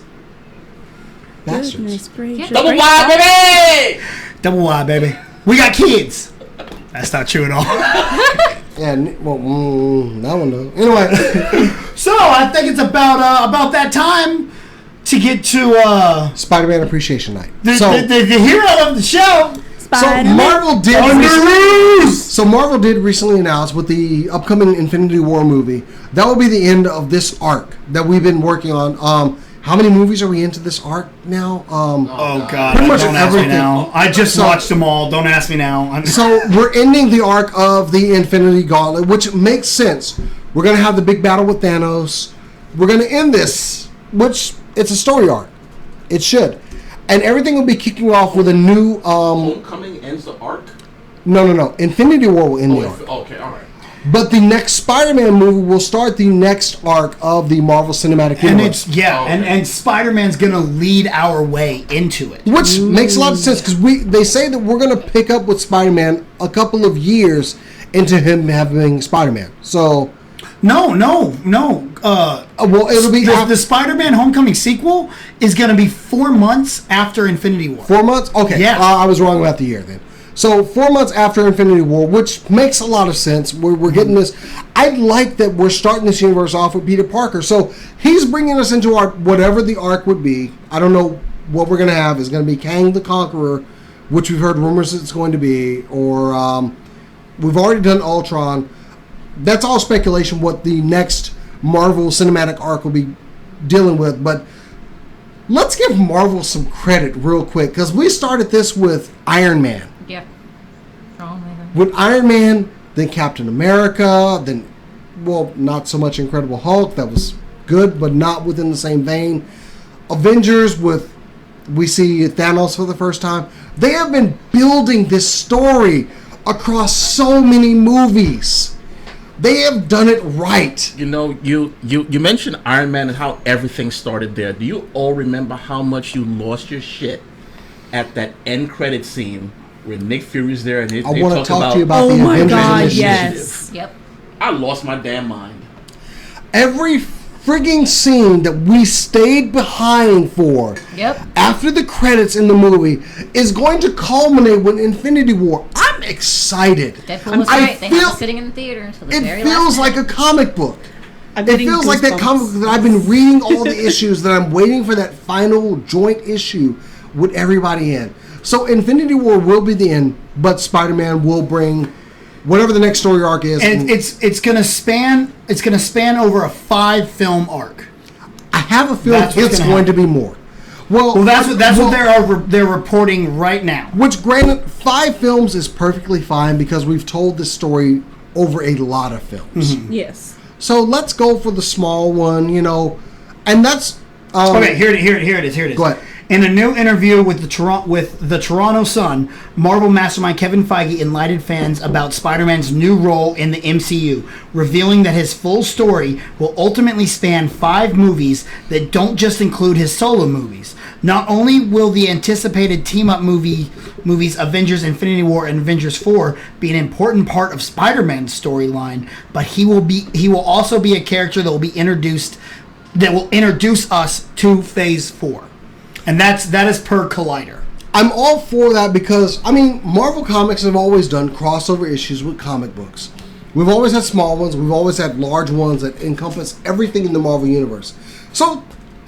Bastards. Goodness gracious. Double wide, baby! Double wide, baby. We got kids. That's not true at all. Yeah, well, that one though. Anyway, So I think it's about that time to get to SpiderMan Appreciation Night. the hero of the show. So Marvel did recently announce with the upcoming Infinity War movie that will be the end of this arc that we've been working on. How many movies are we into this arc now? Oh God! Pretty much don't ask me everything. now. I just watched them all. Don't ask me now. So we're ending the arc of the Infinity Gauntlet, which makes sense. We're gonna have the big battle with Thanos. We're gonna end this, which it's a story arc. It should, and everything will be kicking off with a new. Homecoming ends the arc. No. Infinity War will end the arc. Okay, all right. But the next Spider-Man movie will start the next arc of the Marvel Cinematic And Universe. and Spider-Man's gonna lead our way into it. Which makes a lot of sense because they say that we're going to pick up with Spider-Man a couple of years into him having Spider-Man. So No. well, it'll be the Spider-Man Homecoming sequel is gonna be 4 months after Infinity War. 4 months. Okay, Yeah. I was wrong about the year then. So 4 months after Infinity War, which makes a lot of sense. We're getting this. I like that we're starting this universe off with Peter Parker. So he's bringing us into our whatever the arc would be. I don't know what we're going to have. Is going to be Kang the Conqueror, which we've heard rumors it's going to be, or we've already done Ultron. That's all speculation. What the next Marvel cinematic arc will be dealing with, but. Let's give Marvel some credit real quick because we started this with Iron Man. Yeah. Oh my God. With Iron Man, then Captain America, then, well, not so much Incredible Hulk. That was good, but not within the same vein. Avengers we see Thanos for the first time. They have been building this story across so many movies. They have done it right. You know, you mentioned Iron Man and how everything started there. Do you all remember how much you lost your shit at that end credit scene where Nick Fury's there and they want to talk to you about about Oh the my Avengers God, Initiative. yes. Yep. I lost my damn mind. Every frigging scene that we stayed behind for Yep. after the credits in the movie is going to culminate with Infinity War. I'm excited. Deadpool was I right. They had feel- us sitting in the theater until the It very feels last like minute. a comic book. I'm It getting feels like that goosebumps. comic book that I've been reading all the issues that I'm waiting for that final joint issue with everybody in. So Infinity War will be the end, but Spider-Man will bring whatever the next story arc is. And it's gonna span over a 5-film arc. I have a feeling That's what's it's gonna going to be more. Well, That's what they're reporting right now. Which, granted, 5 films is perfectly fine because we've told this story over a lot of films. Yes. So let's go for the small one, and that's Okay, here it is. Go ahead. In a new interview with the Toronto Sun, Marvel mastermind Kevin Feige enlightened fans about Spider-Man's new role in the MCU, revealing that his full story will ultimately span 5 movies that don't just include his solo movies. Not only will the anticipated team-up movies Avengers Infinity War and Avengers 4 be an important part of Spider-Man's storyline, but he will also be a character that will introduce us to Phase 4. And that is per Collider. I'm all for that because, Marvel Comics have always done crossover issues with comic books. We've always had small ones. We've always had large ones that encompass everything in the Marvel Universe. So,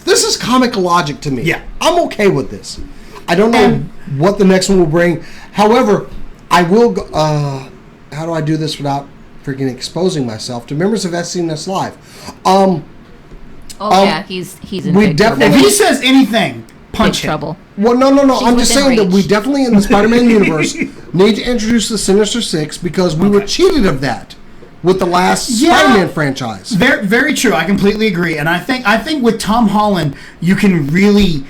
this is comic logic to me. Yeah. I'm okay with this. I don't know what the next one will bring. However, I will go, how do I do this without freaking exposing myself to members of SCNS Live? Yeah, he's in we big definitely- If trouble. he says anything, Big punch him. trouble. Well, no. She's I'm just within saying that we reach. definitely, in the Spider-Man universe, need to introduce the Sinister Six because we were cheated of that with the last Yeah. Spider-Man franchise. Very, very true. I completely agree. And I think with Tom Holland, you can really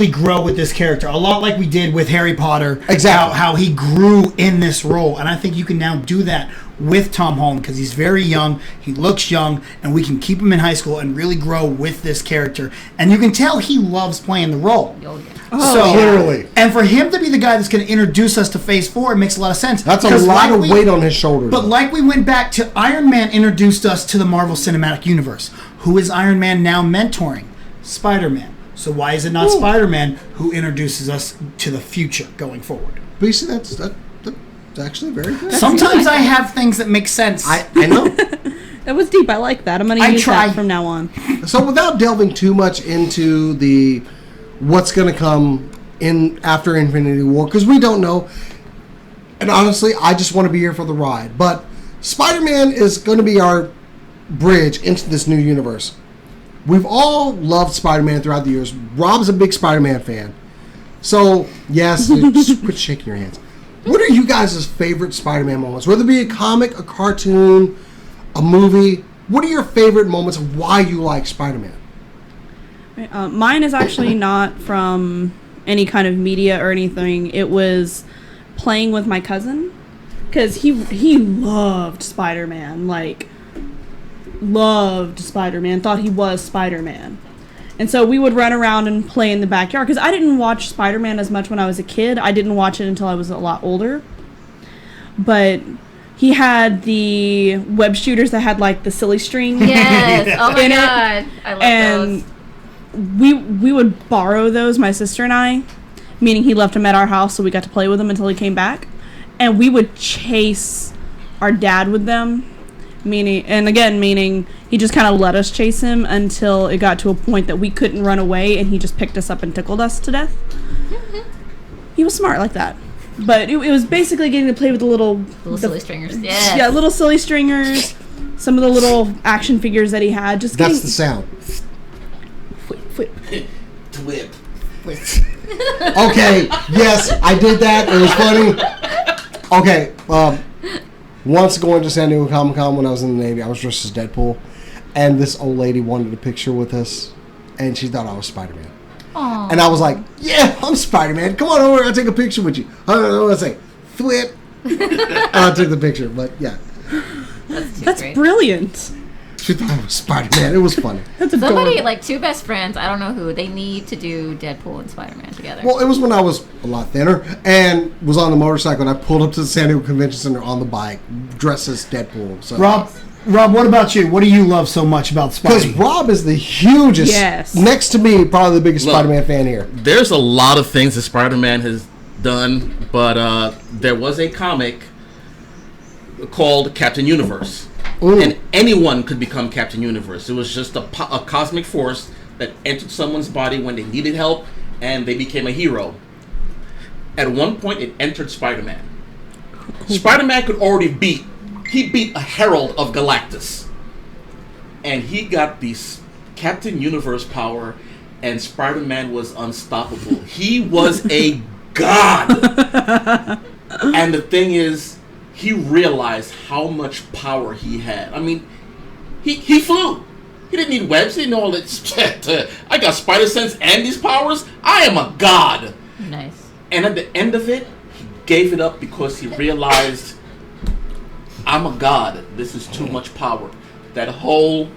grow with this character. A lot like we did with Harry Potter. Exactly. How he grew in this role. And I think you can now do that with Tom Holland because he's very young. He looks young. And we can keep him in high school and really grow with this character. And you can tell he loves playing the role. Oh, yeah. So, Literally. And for him to be the guy that's going to introduce us to Phase 4, it makes a lot of sense. That's a Because lot like of weight on his shoulders. But like we went back to Iron Man introduced us to the Marvel Cinematic Universe. Who is Iron Man now mentoring? Spider-Man. So why is it not Spider-Man who introduces us to the future going forward? But you see, It's actually very good. Sometimes I have things that make sense. I know. That was deep. I like that. I'm going to use that from now on. So without delving too much into the what's going to come in after Infinity War, because we don't know, and honestly, I just want to be here for the ride. But Spider-Man is going to be our bridge into this new universe. We've all loved Spider-Man throughout the years. Rob's a big Spider-Man fan. So, yes, just quit shaking your hands. What are you guys' favorite Spider-Man moments? Whether it be a comic, a cartoon, a movie, what are your favorite moments of why you like Spider-Man? Mine is actually not from any kind of media or anything. It was playing with my cousin. Because he loved Spider-Man. Like, loved Spider-Man. Thought he was Spider-Man. And so we would run around and play in the backyard. Because I didn't watch Spider-Man as much when I was a kid. I didn't watch it until I was a lot older. But he had the web shooters that had, like, the silly string. Yes. Oh, my God. I love those. We would borrow those, my sister and I. Meaning he left them at our house, so we got to play with them until he came back. And we would chase our dad with them. Meaning he just kind of let us chase him until it got to a point that we couldn't run away, and he just picked us up and tickled us to death. He was smart like that. But it was basically getting to play with the silly stringers. Yes. Yeah, little silly stringers. Some of the little action figures that he had. That's the sound. Flip. Twip. Okay, yes, I did that. It was funny. Okay, once going to San Diego Comic-Con when I was in the Navy, I was dressed as Deadpool, and this old lady wanted a picture with us, and she thought I was Spider-Man. Aww. And I was like, yeah, I'm Spider-Man. Come on over, I'll take a picture with you. I don't know what to say. Flip. I took the picture, but yeah. That's brilliant. She thought I was Spider-Man. It was funny. That's adorable. Somebody, like two best friends, I don't know who, they need to do Deadpool and Spider-Man together. Well, it was when I was a lot thinner and was on the motorcycle, and I pulled up to the San Diego Convention Center on the bike, dressed as Deadpool. So. Rob, what about you? What do you love so much about Spidey? Because Rob is the hugest, next to me, probably the biggest Spider-Man fan here. There's a lot of things that Spider-Man has done, but there was a comic called Captain Universe. Ooh. And anyone could become Captain Universe. It was just a cosmic force that entered someone's body when they needed help, and they became a hero. At one point, it entered Spider-Man. Spider-Man could already beat a Herald of Galactus. And he got this Captain Universe power, and Spider-Man was unstoppable. He was a god! And the thing is, he realized how much power he had. I mean, he flew. He didn't need webs. He didn't know all that shit. I got spider sense and these powers. I am a god. Nice. And at the end of it, he gave it up because he realized, I'm a god. This is too much power. That whole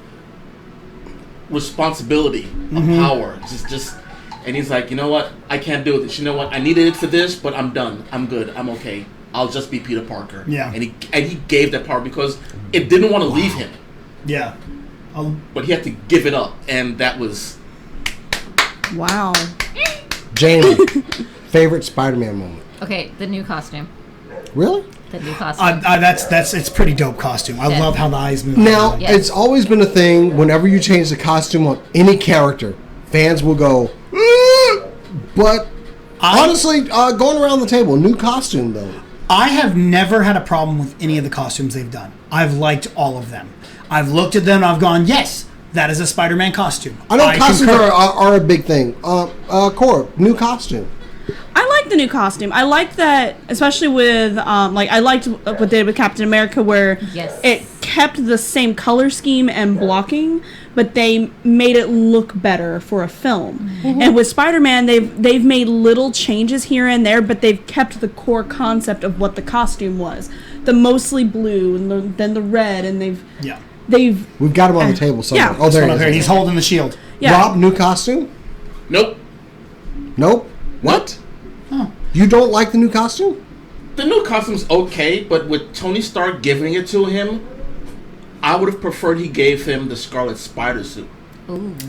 responsibility of power. Just, and he's like, you know what? I can't do this. You know what? I needed it for this, but I'm done. I'm good. I'm okay. I'll just be Peter Parker. Yeah. And he gave that power because it didn't want to leave him. Yeah. But he had to give it up, and that was... Wow. Jamie, favorite Spider-Man moment? Okay, the new costume. Really? The new costume. It's pretty dope costume. I love how the eyes move. Now, it's always been a thing, whenever you change the costume on any character, fans will go, but honestly, going around the table, new costume, though. I have never had a problem with any of the costumes they've done. I've liked all of them. I've looked at them and I've gone, yes, that is a Spider-Man costume. I know costumes are a big thing. Cora, new costume. I like the new costume. I like that, especially with, I liked what they did with Captain America, where it kept the same color scheme and blocking, but they made it look better for a film. And with Spider-Man, they've made little changes here and there, but they've kept the core concept of what the costume was. The mostly blue, and then the red, and we've got him on the table somewhere. Yeah. Oh, there he is. He's holding the shield. Yeah. Rob, new costume? Nope. What? Huh. You don't like the new costume? The new costume's okay, but with Tony Stark giving it to him, I would have preferred he gave him the Scarlet Spider suit.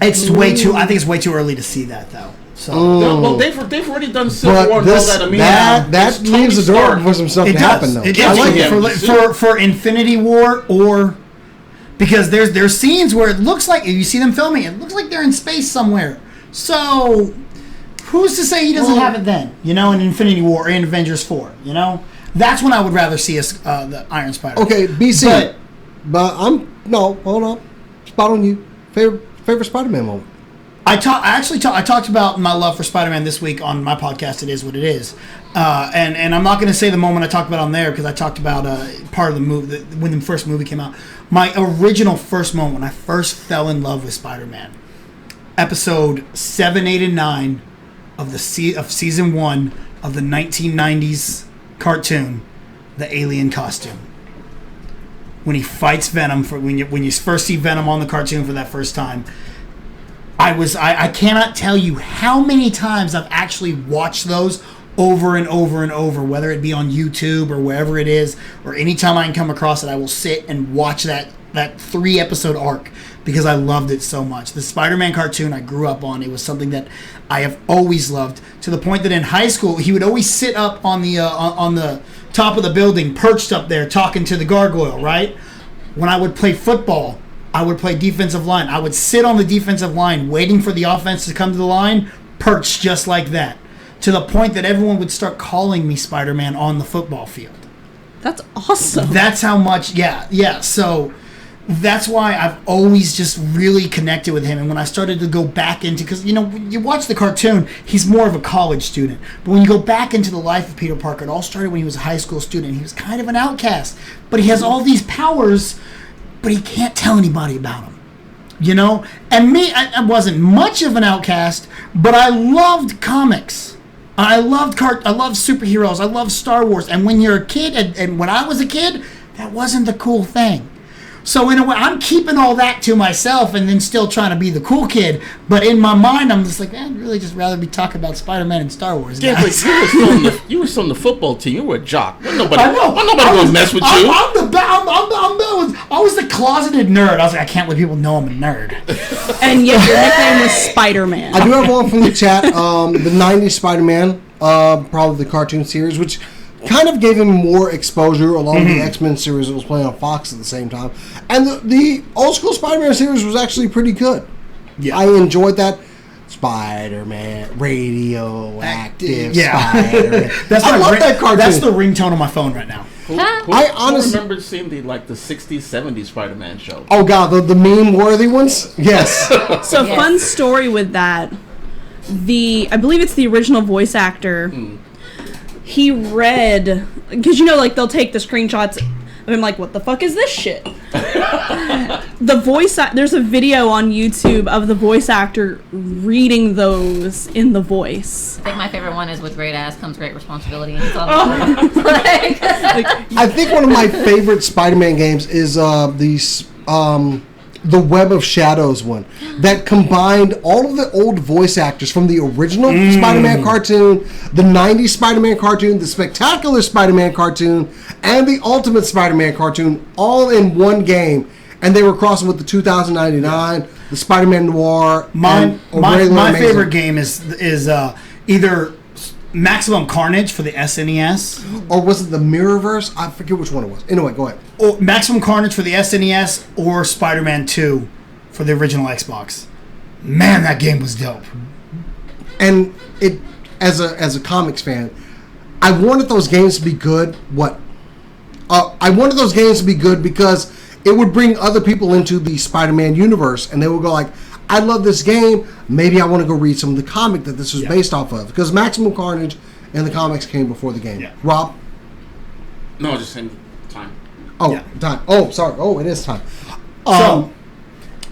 It's way too. I think it's way too early to see that, though. So Well, they've already done Civil War and all that. I mean, that leaves the door for some stuff to happen, though. I like it for Infinity War, or because there's scenes where it looks like, if you see them filming, it looks like they're in space somewhere. So who's to say he doesn't have it then? You know, in Infinity War or in Avengers 4. You know, that's when I would rather see us the Iron Spider. Okay, BC, but hold on, spot on you. Favorite Spider-Man moment. I talked about my love for Spider-Man this week on my podcast. It Is What It Is, and I'm not going to say the moment I talked about on there because I talked about part of the movie when the first movie came out. My original first moment when I first fell in love with Spider-Man, episode 7, 8, and 9 of season 1 of the 1990s cartoon, The Alien Costume. When he fights Venom when you first see Venom on the cartoon for that first time. I cannot tell you how many times I've actually watched those over and over and over, whether it be on YouTube or wherever it is, or anytime I can come across it, I will sit and watch that 3-episode arc because I loved it so much. The Spider-Man cartoon I grew up on, it was something that I have always loved, to the point that in high school he would always sit up on the top of the building, perched up there talking to the gargoyle, right? When I would play football, I would play defensive line. I would sit on the defensive line waiting for the offense to come to the line, perched just like that, to the point that everyone would start calling me Spider-Man on the football field. That's awesome. That's how much, yeah. So that's why I've always just really connected with him. And when I started to go back into, because, you know, when you watch the cartoon, he's more of a college student. But when you go back into the life of Peter Parker, it all started when he was a high school student. He was kind of an outcast. But he has all these powers, but he can't tell anybody about them, you know? And me, I wasn't much of an outcast, but I loved comics. I loved superheroes. I loved Star Wars. And when you're a kid, and when I was a kid, that wasn't the cool thing. So in a way, I'm keeping all that to myself and then still trying to be the cool kid. But in my mind, I'm just like, I'd really just rather be talking about Spider-Man and Star Wars. Yeah, guys. but you were still on the football team. You were a jock. Nobody gonna mess with you. I was the closeted nerd. I was like, I can't let people know I'm a nerd. And yet your nickname was Spider-Man. I do have one from the chat. The 90s Spider-Man, probably the cartoon series, which kind of gave him more exposure along with the X-Men series that was playing on Fox at the same time. And the old school Spider-Man series was actually pretty good. Yeah. I enjoyed that. Spider-Man, radioactive Spider-Man. I love that cartoon. That's the ringtone on my phone right now. Who remember seeing the 60s, 70s Spider-Man show? Oh God, the meme-worthy ones? Yes. So fun story with that. I believe it's the original voice actor. He read, because they'll take the screenshots of him like, what the fuck is this shit? There's a video on YouTube of the voice actor reading those in the voice. I think my favorite one is with great ass comes great responsibility. And I think one of my favorite Spider-Man games is the Web of Shadows one that combined all of the old voice actors from the original Spider-Man cartoon, the 90s Spider-Man cartoon, the Spectacular Spider-Man cartoon, and the Ultimate Spider-Man cartoon all in one game. And they were crossing with the 2099, the Spider-Man Noir. My favorite game is either Maximum Carnage for the SNES, or was it the Mirrorverse? I forget which one it was. Anyway, go ahead. Or Maximum Carnage for the SNES, or Spider-Man 2 for the original Xbox. Man, that game was dope. And it, as a comics fan, I wanted those games to be good. I wanted those games to be good because it would bring other people into the Spider-Man universe, and they would go like, I love this game. Maybe I want to go read some of the comic that this was based off of. Because Maximum Carnage and the comics came before the game. Yeah. Rob? No, just in time. Oh, time. Oh, sorry. Oh, it is time. So,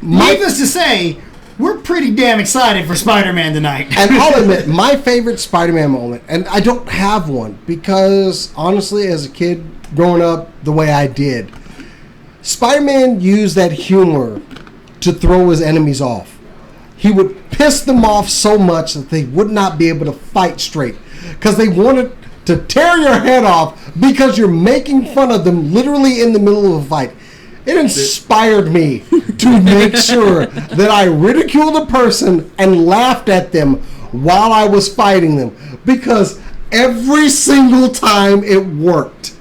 needless to say, we're pretty damn excited for Spider-Man tonight. And I'll admit, my favorite Spider-Man moment, and I don't have one, because honestly, as a kid growing up the way I did, Spider-Man used that humor to throw his enemies off. He would piss them off so much that they would not be able to fight straight because they wanted to tear your head off because you're making fun of them literally in the middle of a fight. It inspired me to make sure that I ridiculed a person and laughed at them while I was fighting them because every single time it worked.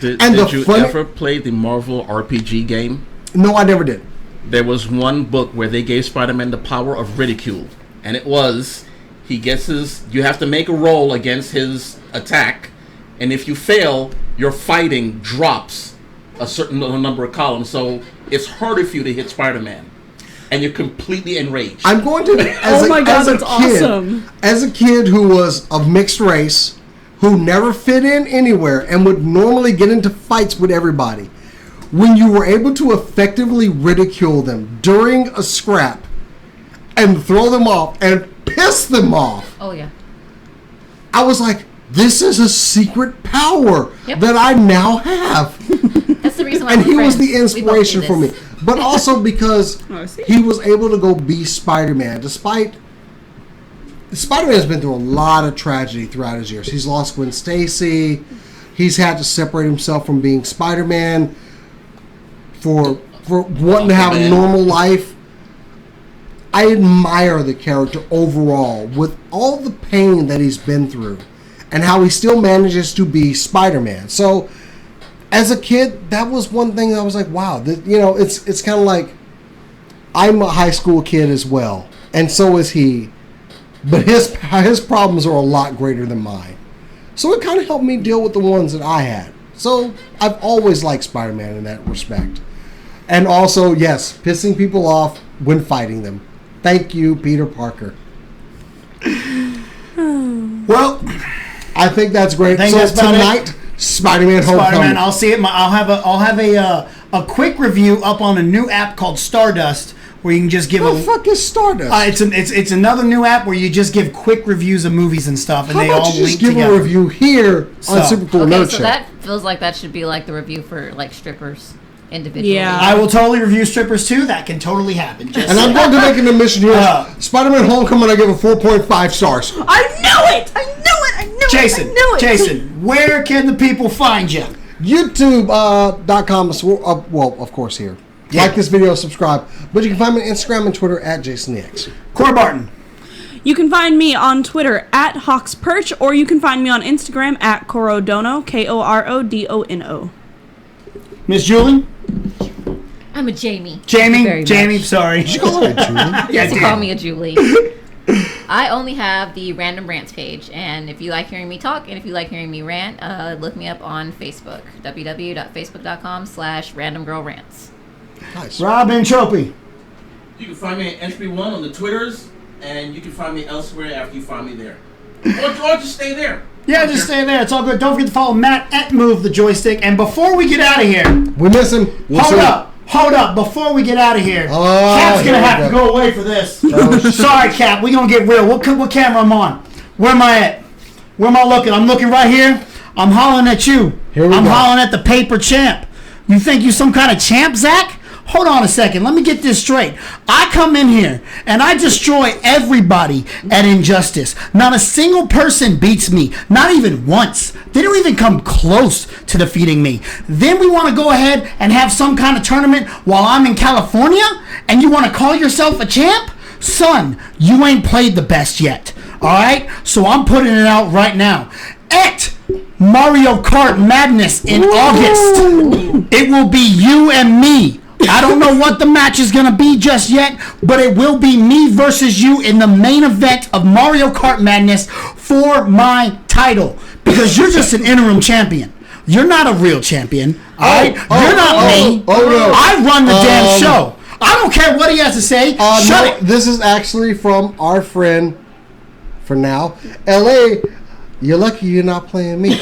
Did you ever play the Marvel RPG game? No, I never did. There was one book where they gave Spider-Man the power of ridicule, and it was you have to make a roll against his attack, and if you fail, your fighting drops a certain number of columns, so it's harder for you to hit Spider-Man, and you're completely enraged. I'm going to as a kid who was of mixed race, who never fit in anywhere and would normally get into fights with everybody. When you were able to effectively ridicule them during a scrap and throw them off and piss them off. Oh, yeah. I was like, this is a secret power Yep. that I now have. That's the reason why And we're he was friends. the inspiration We for both me. do this. But also because Oh, I see. he was able to go be Spider-Man. Despite Spider-Man's been through a lot of tragedy throughout his years. He's lost Gwen Stacy. He's had to separate himself from being Spider-Man for wanting to have a normal life. I admire the character overall with all the pain that he's been through and how he still manages to be Spider-Man. So as a kid, that was one thing that I was like, wow, it's kind of like I'm a high school kid as well, and so is he. But his problems are a lot greater than mine. So it kind of helped me deal with the ones that I had. So I've always liked Spider-Man in that respect. And also, yes, pissing people off when fighting them. Thank you, Peter Parker. Well, I think that's great. So that's about tonight, Spider-Man Homecoming. Spider-Man, I'll see it. I'll have a quick review up on a new app called Stardust, where you can just give What the fuck is Stardust? it's another new app where you just give quick reviews of movies and stuff, and How they about all you link just give together. a review here on Super Cool Okay, Nerd so Show? that feels like that should be like the review for like strippers individually. Yeah. I will totally review strippers too. That can totally happen. Just And I'm going to make an admission here. Spider-Man Homecoming, I give it 4.5 stars. I knew it! I knew it! I knew it! Jason, I knew it! Jason, where can the people find you? YouTube.com, well, of course, here. Yeah. Like this video, subscribe. But you can find me on Instagram and Twitter at JasonTheX. Cora Barton. You can find me on Twitter at HawksPerch, or you can find me on Instagram at Corodono, KORODONO. Miss Julie? I'm a Jamie. Jamie, sorry. Did you call her a Julie? Yes, you call me a Julie. I only have the Random Rants page, and if you like hearing me talk and if you like hearing me rant, look me up on Facebook, www.facebook.com/randomgirlrants. Nice. Robin Tropy. You can find me at NB1 on the Twitters, and you can find me elsewhere after you find me there. Or just stay there. Yeah, just stay there. It's all good. Don't forget to follow Matt at Move the Joystick. And before we get out of here, We miss him. We'll see. hold up. Before we get out of here, Oh, Cap's here gonna we have to go. go away for this. Oh, Sorry, Cap. We gonna get real. What camera I'm on? Where am I at? Where am I looking? I'm looking right here. I'm hollering at you. Here we I'm go. hollering at the paper champ. You think you some kind of champ, Zach? Hold on a second. Let me get this straight. I come in here and I destroy everybody at Injustice. Not a single person beats me. Not even once. They don't even come close to defeating me. Then we want to go ahead and have some kind of tournament while I'm in California? And you want to call yourself a champ? Son, you ain't played the best yet. Alright? So I'm putting it out right now. At Mario Kart Madness in August, it will be you and me. I don't know what the match is going to be just yet, but it will be me versus you in the main event of Mario Kart Madness for my title. Because you're just an interim champion. You're not a real champion. Alright? You're not me. No. I run the damn show. I don't care what he has to say. Shut No, it. this is actually from our friend, for now, LA. You're lucky you're not playing me.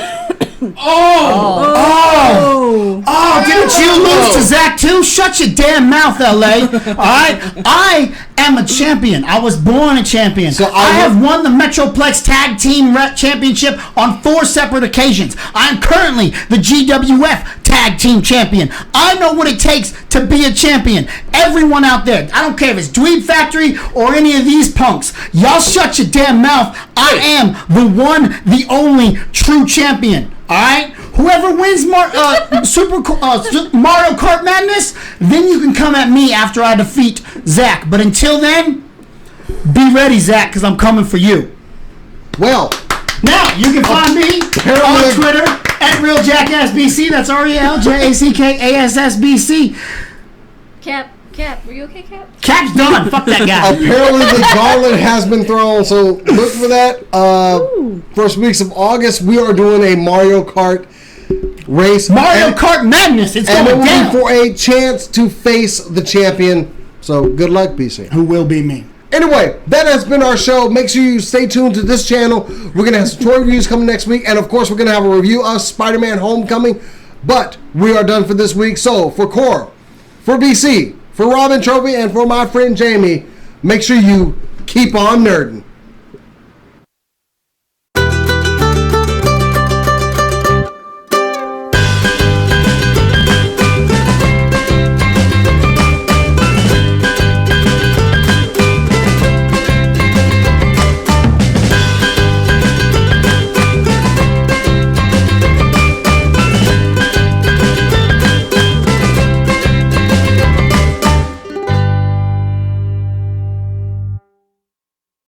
Oh, didn't you lose to Zach too? Shut your damn mouth, LA. Alright? I am a champion. I was born a champion. So I have won the Metroplex Tag Team Championship on 4 separate occasions. I am currently the GWF Tag Team Champion. I know what it takes to be a champion. Everyone out there, I don't care if it's Dweeb Factory or any of these punks. Y'all shut your damn mouth. I am the one, the only true champion. Alright? Whoever wins Mario Kart Madness, then you can come at me after I defeat Zach. But until then, be ready, Zach, because I'm coming for you. Well, now you can find me on Twitter at RealJackassBC. That's RealJackassBC. Cap, were you okay, Cap? Cap's done. Fuck that guy. Apparently the gauntlet has been thrown, so look for that. First weeks of August, we are doing a Mario Kart race. Mario Kart Madness. It's going down. And for a chance to face the champion. So good luck, BC. Who will be me. Anyway, that has been our show. Make sure you stay tuned to this channel. We're going to have some toy reviews coming next week. And, of course, we're going to have a review of Spider-Man Homecoming. But we are done for this week. So, for Core, for BC, for Robin Trophy, and for my friend Jamie, make sure you keep on nerding.